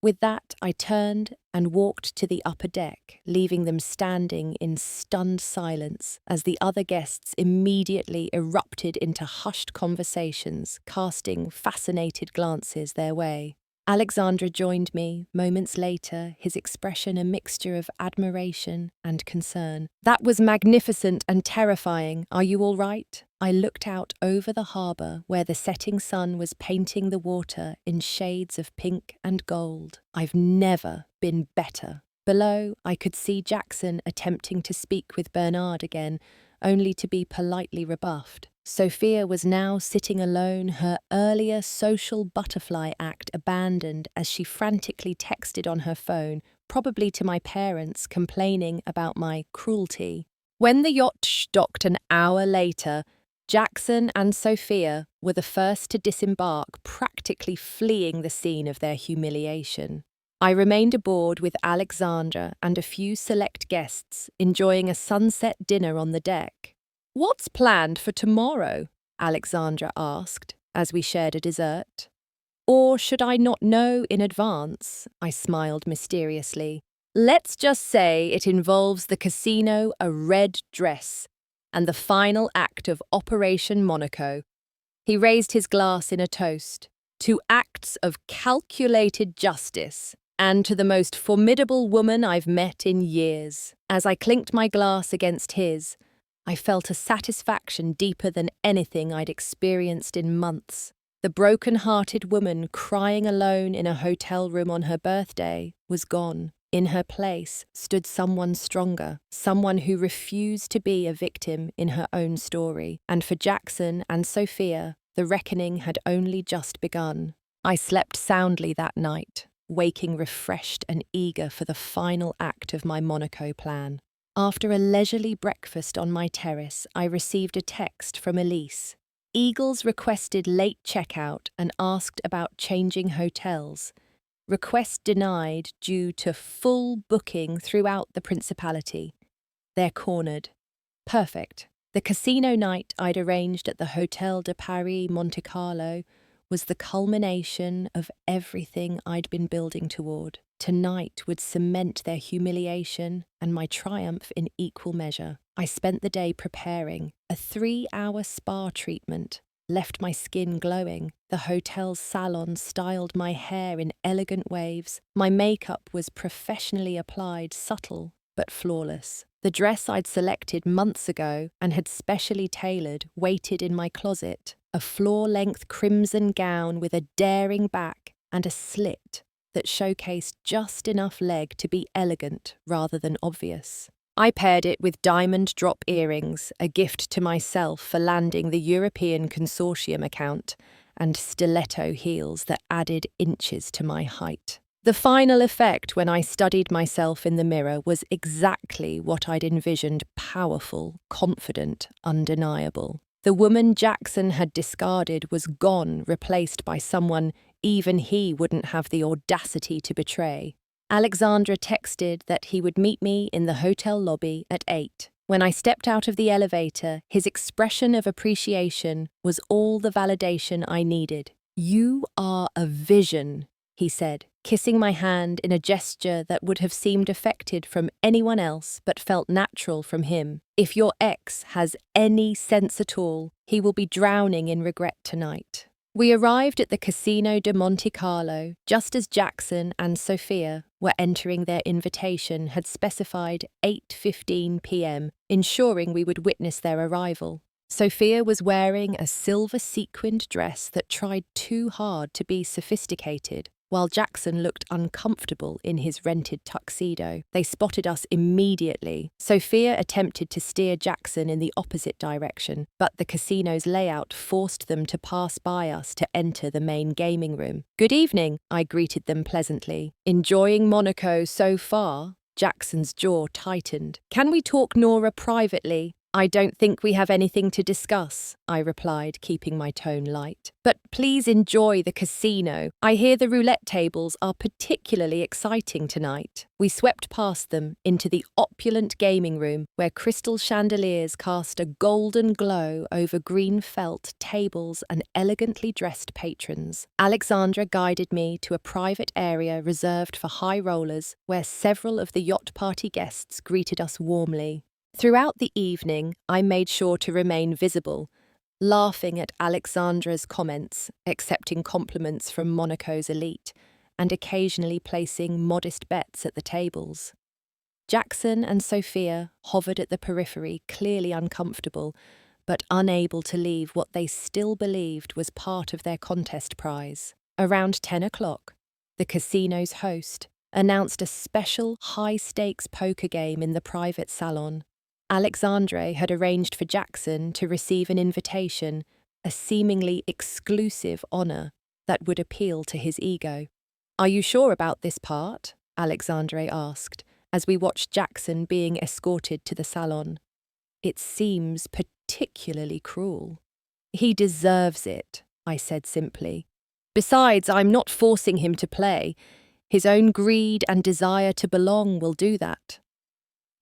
With that, I turned and walked to the upper deck, leaving them standing in stunned silence as the other guests immediately erupted into hushed conversations, casting fascinated glances their way. Alexandra joined me moments later, his expression a mixture of admiration and concern. "That was magnificent and terrifying. Are you all right?" I looked out over the harbour where the setting sun was painting the water in shades of pink and gold. "I've never been better." Below, I could see Jackson attempting to speak with Bernard again, only to be politely rebuffed. Sophia was now sitting alone, her earlier social butterfly act abandoned as she frantically texted on her phone, probably to my parents, complaining about my cruelty. When the yacht docked an hour later, Jackson and Sophia were the first to disembark, practically fleeing the scene of their humiliation. I remained aboard with Alexandra and a few select guests, enjoying a sunset dinner on the deck. "What's planned for tomorrow?" Alexandra asked, as we shared a dessert. "Or should I not know in advance?" I smiled mysteriously. "Let's just say it involves the casino, a red dress, and the final act of Operation Monaco." He raised his glass in a toast. to acts of calculated justice, and to the most formidable woman I've met in years. As I clinked my glass against his, I felt a satisfaction deeper than anything I'd experienced in months. The broken-hearted woman crying alone in a hotel room on her birthday was gone. In her place stood someone stronger, someone who refused to be a victim in her own story. And for Jackson and Sophia, the reckoning had only just begun. I slept soundly that night, waking refreshed and eager for the final act of my Monaco plan. After a leisurely breakfast on my terrace, I received a text from Elise. Eagles requested late checkout and asked about changing hotels. Request denied due to full booking throughout the Principality. They're cornered. Perfect. The casino night I'd arranged at the Hotel de Paris Monte Carlo was the culmination of everything I'd been building toward. Tonight would cement their humiliation and my triumph in equal measure. I spent the day preparing. A 3-hour spa treatment left my skin glowing. The hotel's salon styled my hair in elegant waves. My makeup was professionally applied, subtle but flawless. The dress I'd selected months ago and had specially tailored waited in my closet. A floor-length crimson gown with a daring back and a slit that showcased just enough leg to be elegant rather than obvious. I paired it with diamond drop earrings, a gift to myself for landing the European Consortium account, and stiletto heels that added inches to my height. The final effect when I studied myself in the mirror was exactly what I'd envisioned: powerful, confident, undeniable. The woman Jackson had discarded was gone, replaced by someone even he wouldn't have the audacity to betray. Alexandra texted that he would meet me in the hotel lobby at 8. When I stepped out of the elevator, his expression of appreciation was all the validation I needed. "You are a vision," he said, kissing my hand in a gesture that would have seemed affected from anyone else but felt natural from him. "If your ex has any sense at all, he will be drowning in regret tonight." We arrived at the Casino de Monte Carlo just as Jackson and Sophia were entering. Their invitation had specified 8:15 p.m., ensuring we would witness their arrival. Sophia was wearing a silver sequined dress that tried too hard to be sophisticated, while Jackson looked uncomfortable in his rented tuxedo. They spotted us immediately. Sophia attempted to steer Jackson in the opposite direction, but the casino's layout forced them to pass by us to enter the main gaming room. "Good evening," I greeted them pleasantly. "Enjoying Monaco so far?" Jackson's jaw tightened. "Can we talk Nora privately?" "I don't think we have anything to discuss," I replied, keeping my tone light. "But please enjoy the casino. I hear the roulette tables are particularly exciting tonight." We swept past them into the opulent gaming room where crystal chandeliers cast a golden glow over green felt tables and elegantly dressed patrons. Alexandra guided me to a private area reserved for high rollers where several of the yacht party guests greeted us warmly. Throughout the evening, I made sure to remain visible, laughing at Alexandra's comments, accepting compliments from Monaco's elite, and occasionally placing modest bets at the tables. Jackson and Sophia hovered at the periphery, clearly uncomfortable, but unable to leave what they still believed was part of their contest prize. Around 10 o'clock, the casino's host announced a special high-stakes poker game in the private salon. Alexandre had arranged for Jackson to receive an invitation, a seemingly exclusive honour that would appeal to his ego. "Are you sure about this part?" Alexandre asked, as we watched Jackson being escorted to the salon. "It seems particularly cruel." "He deserves it," I said simply. "Besides, I'm not forcing him to play. His own greed and desire to belong will do that."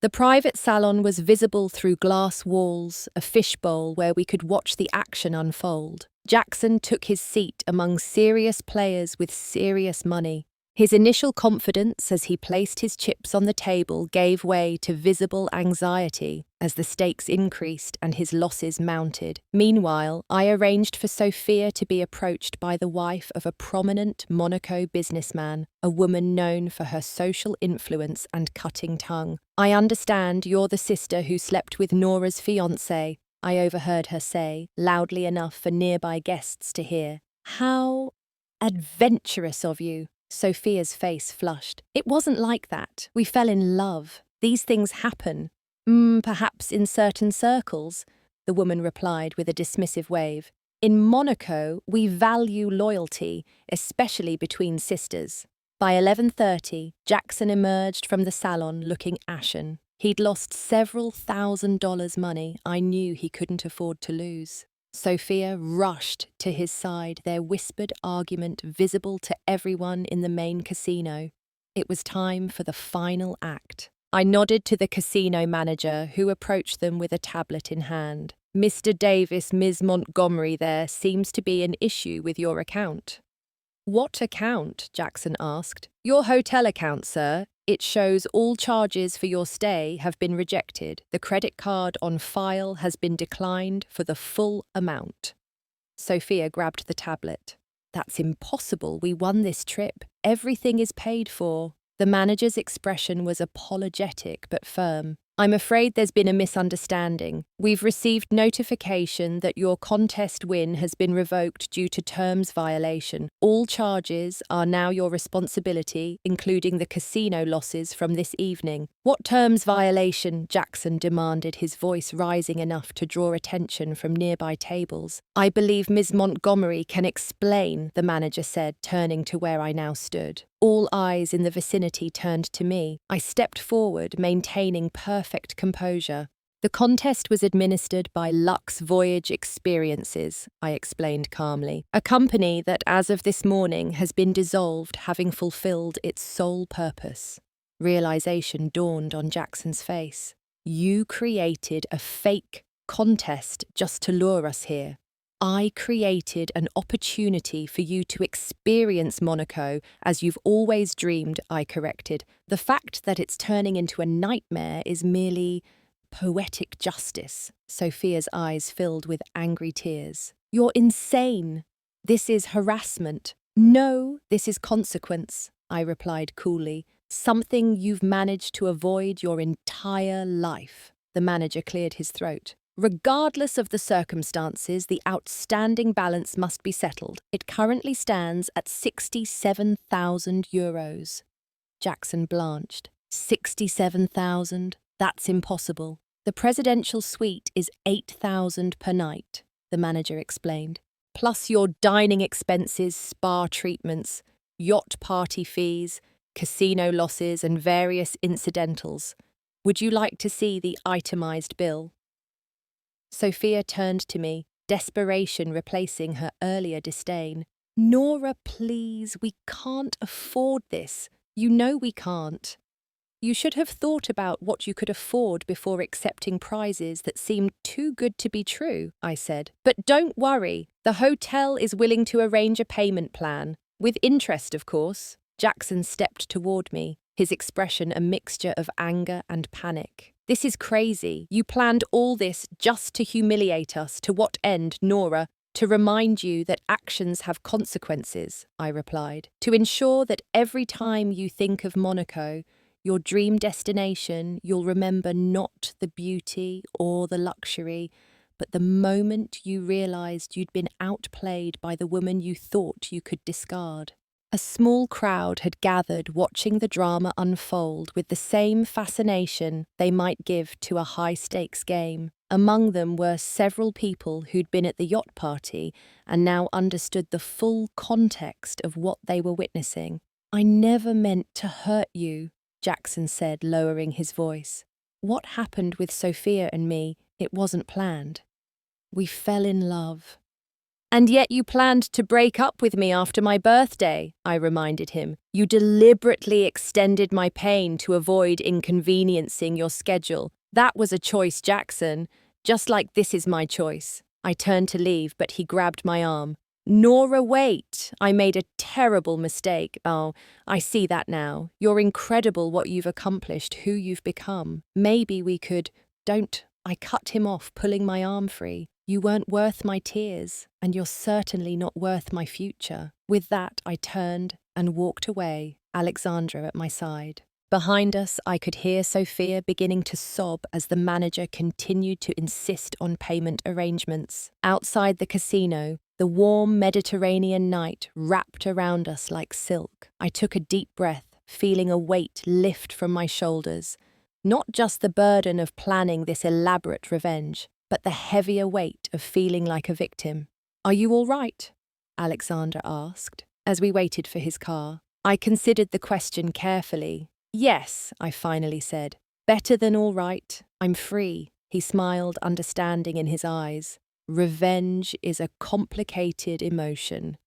The private salon was visible through glass walls, a fishbowl where we could watch the action unfold. Jackson took his seat among serious players with serious money. His initial confidence as he placed his chips on the table gave way to visible anxiety as the stakes increased and his losses mounted. Meanwhile, I arranged for Sophia to be approached by the wife of a prominent Monaco businessman, a woman known for her social influence and cutting tongue. "I understand you're the sister who slept with Nora's fiancé," I overheard her say, loudly enough for nearby guests to hear. "How adventurous of you." Sophia's face flushed. "It wasn't like that. We fell in love. These things happen. Perhaps in certain circles," the woman replied with a dismissive wave. "In Monaco, we value loyalty, especially between sisters." By 11:30, Jackson emerged from the salon looking ashen. He'd lost several $1,000s money I knew he couldn't afford to lose. Sophia rushed to his side, their whispered argument visible to everyone in the main casino. It was time for the final act. I nodded to the casino manager, who approached them with a tablet in hand. "Mr. Davis, Ms. Montgomery, there seems to be an issue with your account." "What account?" Jackson asked. "Your hotel account, sir. It shows all charges for your stay have been rejected. The credit card on file has been declined for the full amount." Sophia grabbed the tablet. "That's impossible. We won this trip. Everything is paid for." The manager's expression was apologetic but firm. "I'm afraid there's been a misunderstanding. We've received notification that your contest win has been revoked due to terms violation. All charges are now your responsibility, including the casino losses from this evening." "What terms violation?" Jackson demanded, his voice rising enough to draw attention from nearby tables. "I believe Ms. Montgomery can explain," the manager said, turning to where I now stood. All eyes in the vicinity turned to me. I stepped forward, maintaining perfect composure. "The contest was administered by Lux Voyage Experiences," I explained calmly, "a company that as of this morning has been dissolved, having fulfilled its sole purpose." Realization dawned on Jackson's face. "You created a fake contest just to lure us here. I created an opportunity for you to experience Monaco as you've always dreamed," I corrected. "The fact that it's turning into a nightmare is merely poetic justice." Sophia's eyes filled with angry tears. "You're insane. This is harassment." "No, this is consequence," I replied coolly. "Something you've managed to avoid your entire life." The manager cleared his throat. "Regardless of the circumstances, the outstanding balance must be settled. It currently stands at €67,000. Jackson blanched. 67,000? That's impossible. "The presidential suite is 8,000 per night," the manager explained. "Plus your dining expenses, spa treatments, yacht party fees, casino losses, and various incidentals. Would you like to see the itemized bill?" Sophia turned to me, desperation replacing her earlier disdain. "Nora, please, we can't afford this. You know we can't." "You should have thought about what you could afford before accepting prizes that seemed too good to be true," I said. "But don't worry, the hotel is willing to arrange a payment plan. With interest, of course." Jackson stepped toward me, his expression a mixture of anger and panic. "This is crazy. You planned all this just to humiliate us. To what end, Nora?" "To remind you that actions have consequences," I replied. "To ensure that every time you think of Monaco, your dream destination, you'll remember not the beauty or the luxury, but the moment you realized you'd been outplayed by the woman you thought you could discard." A small crowd had gathered watching the drama unfold with the same fascination they might give to a high-stakes game. Among them were several people who'd been at the yacht party and now understood the full context of what they were witnessing. "I never meant to hurt you," Jackson said, lowering his voice. "What happened with Sophia and me, it wasn't planned. We fell in love." "And yet you planned to break up with me after my birthday," I reminded him. "You deliberately extended my pain to avoid inconveniencing your schedule. That was a choice, Jackson, just like this is my choice." I turned to leave, but he grabbed my arm. "Nora, wait. I made a terrible mistake. Oh, I see that now. You're incredible what you've accomplished, who you've become. Maybe we could..." "Don't I cut him off, pulling my arm free. You weren't worth my tears, and you're certainly not worth my future. With that, I turned and walked away, Alexandra at my side. Behind us, I could hear Sophia beginning to sob as the manager continued to insist on payment arrangements. Outside the casino, the warm Mediterranean night wrapped around us like silk. I took a deep breath, feeling a weight lift from my shoulders. Not just the burden of planning this elaborate revenge, but the heavier weight of feeling like a victim. "Are you all right?" Alexander asked, as we waited for his car. I considered the question carefully. "Yes," I finally said. "Better than all right. I'm free." He smiled, understanding in his eyes. Revenge is a complicated emotion.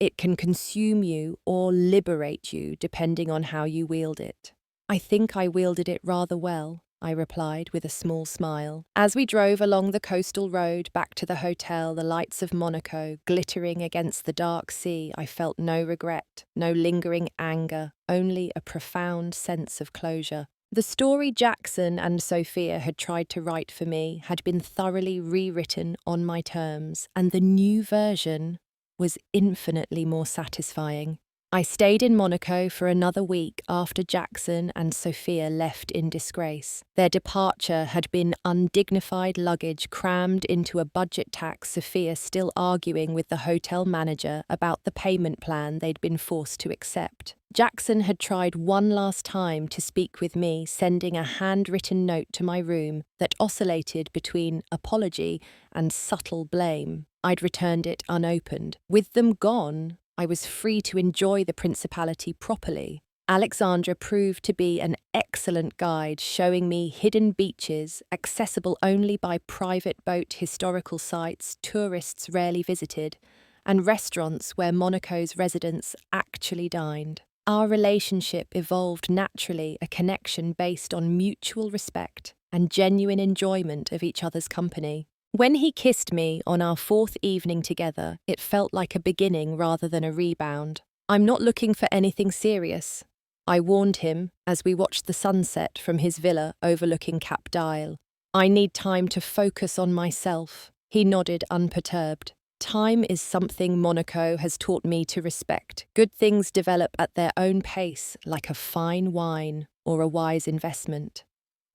It can consume you or liberate you, depending on how you wield it. "I think I wielded it rather well," I replied with a small smile. As we drove along the coastal road back to the hotel, the lights of Monaco glittering against the dark sea, I felt no regret, no lingering anger, only a profound sense of closure. The story Jackson and Sophia had tried to write for me had been thoroughly rewritten on my terms, and the new version was infinitely more satisfying. I stayed in Monaco for another week after Jackson and Sophia left in disgrace. Their departure had been undignified luggage crammed into a budget tax, Sophia still arguing with the hotel manager about the payment plan they'd been forced to accept. Jackson had tried one last time to speak with me, sending a handwritten note to my room that oscillated between apology and subtle blame. I'd returned it unopened. With them gone, I was free to enjoy the principality properly. Alexandra proved to be an excellent guide, showing me hidden beaches, accessible only by private boat, historical sites tourists rarely visited, and restaurants where Monaco's residents actually dined. Our relationship evolved naturally, a connection based on mutual respect and genuine enjoyment of each other's company. When he kissed me on our fourth evening together, it felt like a beginning rather than a rebound. "I'm not looking for anything serious," I warned him as we watched the sunset from his villa overlooking Cap d'Isle. "I need time to focus on myself." He nodded unperturbed. "Time is something Monaco has taught me to respect. Good things develop at their own pace, like a fine wine or a wise investment."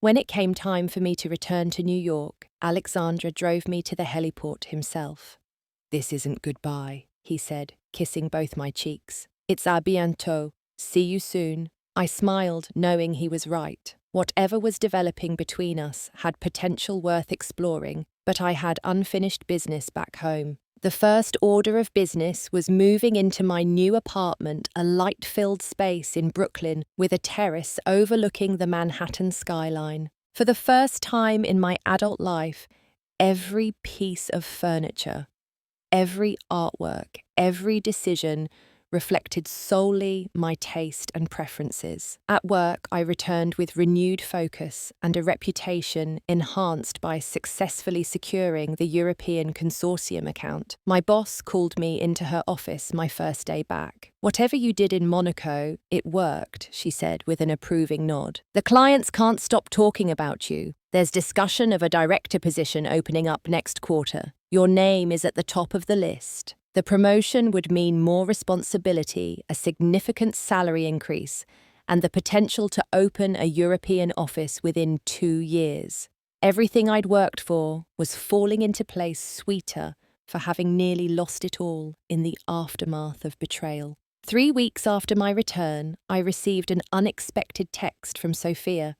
When it came time for me to return to New York, Alexandra drove me to the heliport himself. "This isn't goodbye," he said, kissing both my cheeks. "It's à bientôt. See you soon." I smiled, knowing he was right. Whatever was developing between us had potential worth exploring, but I had unfinished business back home. The first order of business was moving into my new apartment, a light-filled space in Brooklyn with a terrace overlooking the Manhattan skyline. For the first time in my adult life, every piece of furniture, every artwork, every decision reflected solely my taste and preferences. At work, I returned with renewed focus and a reputation enhanced by successfully securing the European Consortium account. My boss called me into her office my first day back. "Whatever you did in Monaco, it worked," she said with an approving nod. "The clients can't stop talking about you. There's discussion of a director position opening up next quarter. Your name is at the top of the list." The promotion would mean more responsibility, a significant salary increase, and the potential to open a European office within 2 years. Everything I'd worked for was falling into place sweeter for having nearly lost it all in the aftermath of betrayal. 3 weeks after my return, I received an unexpected text from Sophia.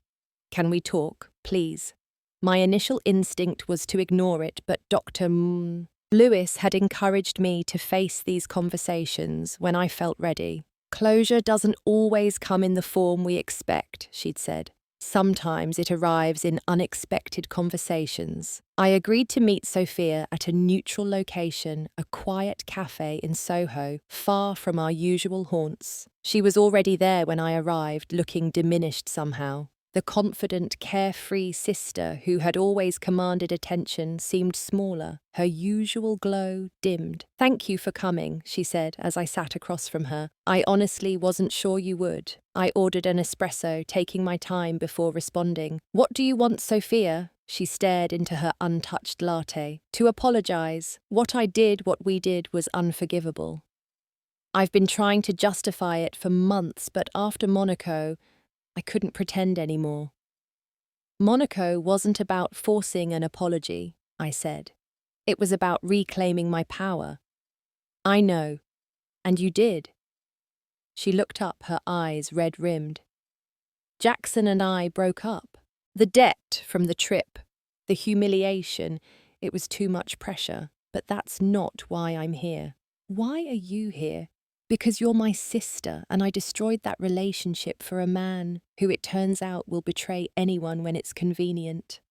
"Can we talk, please?" My initial instinct was to ignore it, but Dr. Lewis had encouraged me to face these conversations when I felt ready. "Closure doesn't always come in the form we expect," she'd said. "Sometimes it arrives in unexpected conversations." I agreed to meet Sophia at a neutral location, a quiet cafe in Soho, far from our usual haunts. She was already there when I arrived, looking diminished somehow. The confident, carefree sister who had always commanded attention seemed smaller, her usual glow dimmed. "Thank you for coming," she said as I sat across from her. "I honestly wasn't sure you would." I ordered an espresso, taking my time before responding. "What do you want, Sophia?" She stared into her untouched latte. To apologize. What we did was unforgivable. I've been trying to justify it for months, but after Monaco, I couldn't pretend anymore. Monaco wasn't about forcing an apology, I said. It was about reclaiming my power. I know. And you did. She looked up, her eyes red-rimmed. Jackson and I broke up. The debt from the trip, the humiliation, it was too much pressure. But that's not why I'm here. Why are you here? Because you're my sister, and I destroyed that relationship for a man who, it turns out, will betray anyone when it's convenient.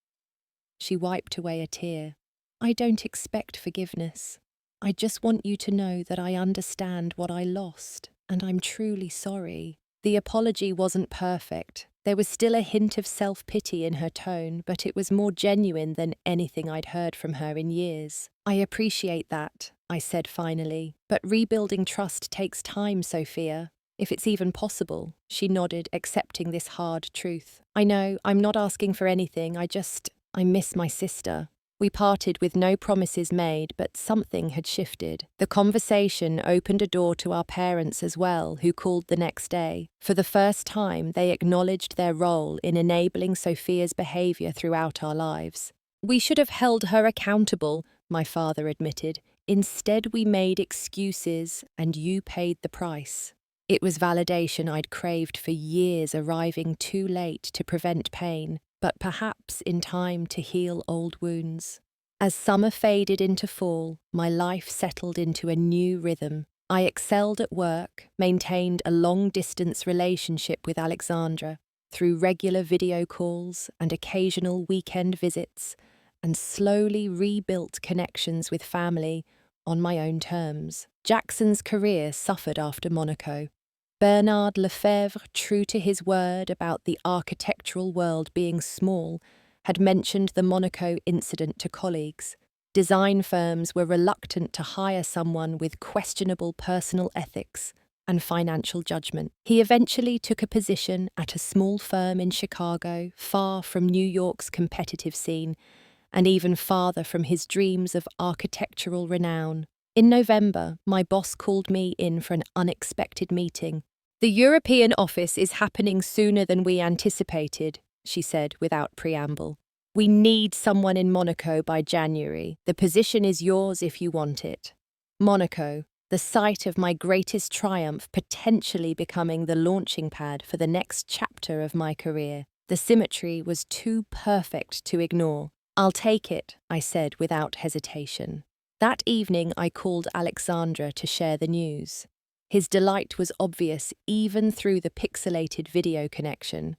She wiped away a tear. I don't expect forgiveness. I just want you to know that I understand what I lost, and I'm truly sorry. The apology wasn't perfect. There was still a hint of self-pity in her tone, but it was more genuine than anything I'd heard from her in years. I appreciate that, I said finally, but rebuilding trust takes time, Sophia. If it's even possible. She nodded, accepting this hard truth. I know, I'm not asking for anything, I miss my sister. We parted with no promises made, but something had shifted. The conversation opened a door to our parents as well, who called the next day. For the first time, they acknowledged their role in enabling Sophia's behaviour throughout our lives. We should have held her accountable, my father admitted. Instead, we made excuses, and you paid the price. It was validation I'd craved for years, arriving too late to prevent pain, but perhaps in time to heal old wounds. As summer faded into fall, my life settled into a new rhythm. I excelled at work, maintained a long-distance relationship with Alexandra through regular video calls and occasional weekend visits, and slowly rebuilt connections with family on my own terms. Jackson's career suffered after Monaco. Bernard Lefebvre, true to his word about the architectural world being small, had mentioned the Monaco incident to colleagues. Design firms were reluctant to hire someone with questionable personal ethics and financial judgment. He eventually took a position at a small firm in Chicago, far from New York's competitive scene, and even farther from his dreams of architectural renown. In November, my boss called me in for an unexpected meeting. The European office is happening sooner than we anticipated, she said without preamble. We need someone in Monaco by January. The position is yours if you want it. Monaco, the site of my greatest triumph, potentially becoming the launching pad for the next chapter of my career. The symmetry was too perfect to ignore. I'll take it, I said without hesitation. That evening I called Alexandra to share the news. His delight was obvious even through the pixelated video connection.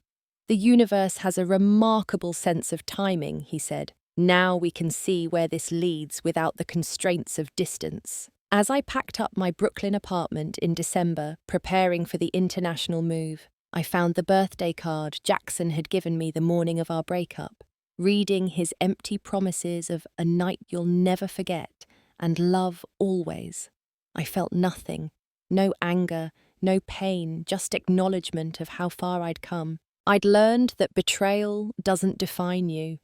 The universe has a remarkable sense of timing, he said. Now we can see where this leads without the constraints of distance. As I packed up my Brooklyn apartment in December, preparing for the international move, I found the birthday card Jackson had given me the morning of our breakup. Reading his empty promises of a night you'll never forget and love always, I felt nothing. No anger, no pain, just acknowledgement of how far I'd come. I'd learned that betrayal doesn't define you.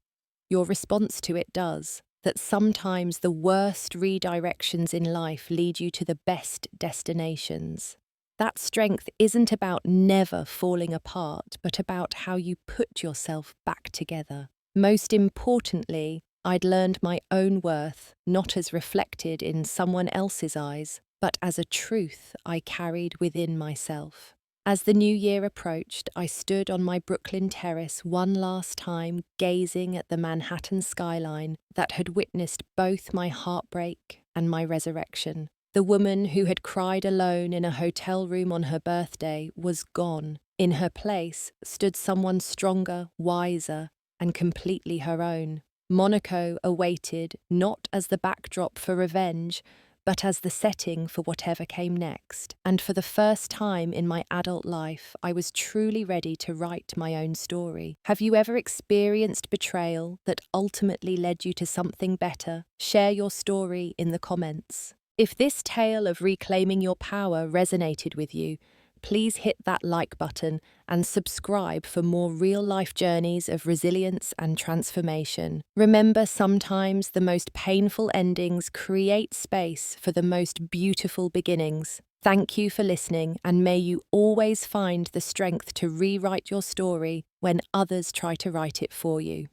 Your response to it does. That sometimes the worst redirections in life lead you to the best destinations. That strength isn't about never falling apart, but about how you put yourself back together. Most importantly, I'd learned my own worth, not as reflected in someone else's eyes, but as a truth I carried within myself. As the new year approached, I stood on my Brooklyn terrace one last time, gazing at the Manhattan skyline that had witnessed both my heartbreak and my resurrection. The woman who had cried alone in a hotel room on her birthday was gone. In her place stood someone stronger, wiser, and completely her own. Monaco awaited not as the backdrop for revenge, but as the setting for whatever came next. And for the first time in my adult life, I was truly ready to write my own story. Have you ever experienced betrayal that ultimately led you to something better? Share your story in the comments. If this tale of reclaiming your power resonated with you, please hit that like button and subscribe for more real-life journeys of resilience and transformation. Remember, sometimes the most painful endings create space for the most beautiful beginnings. Thank you for listening, and may you always find the strength to rewrite your story when others try to write it for you.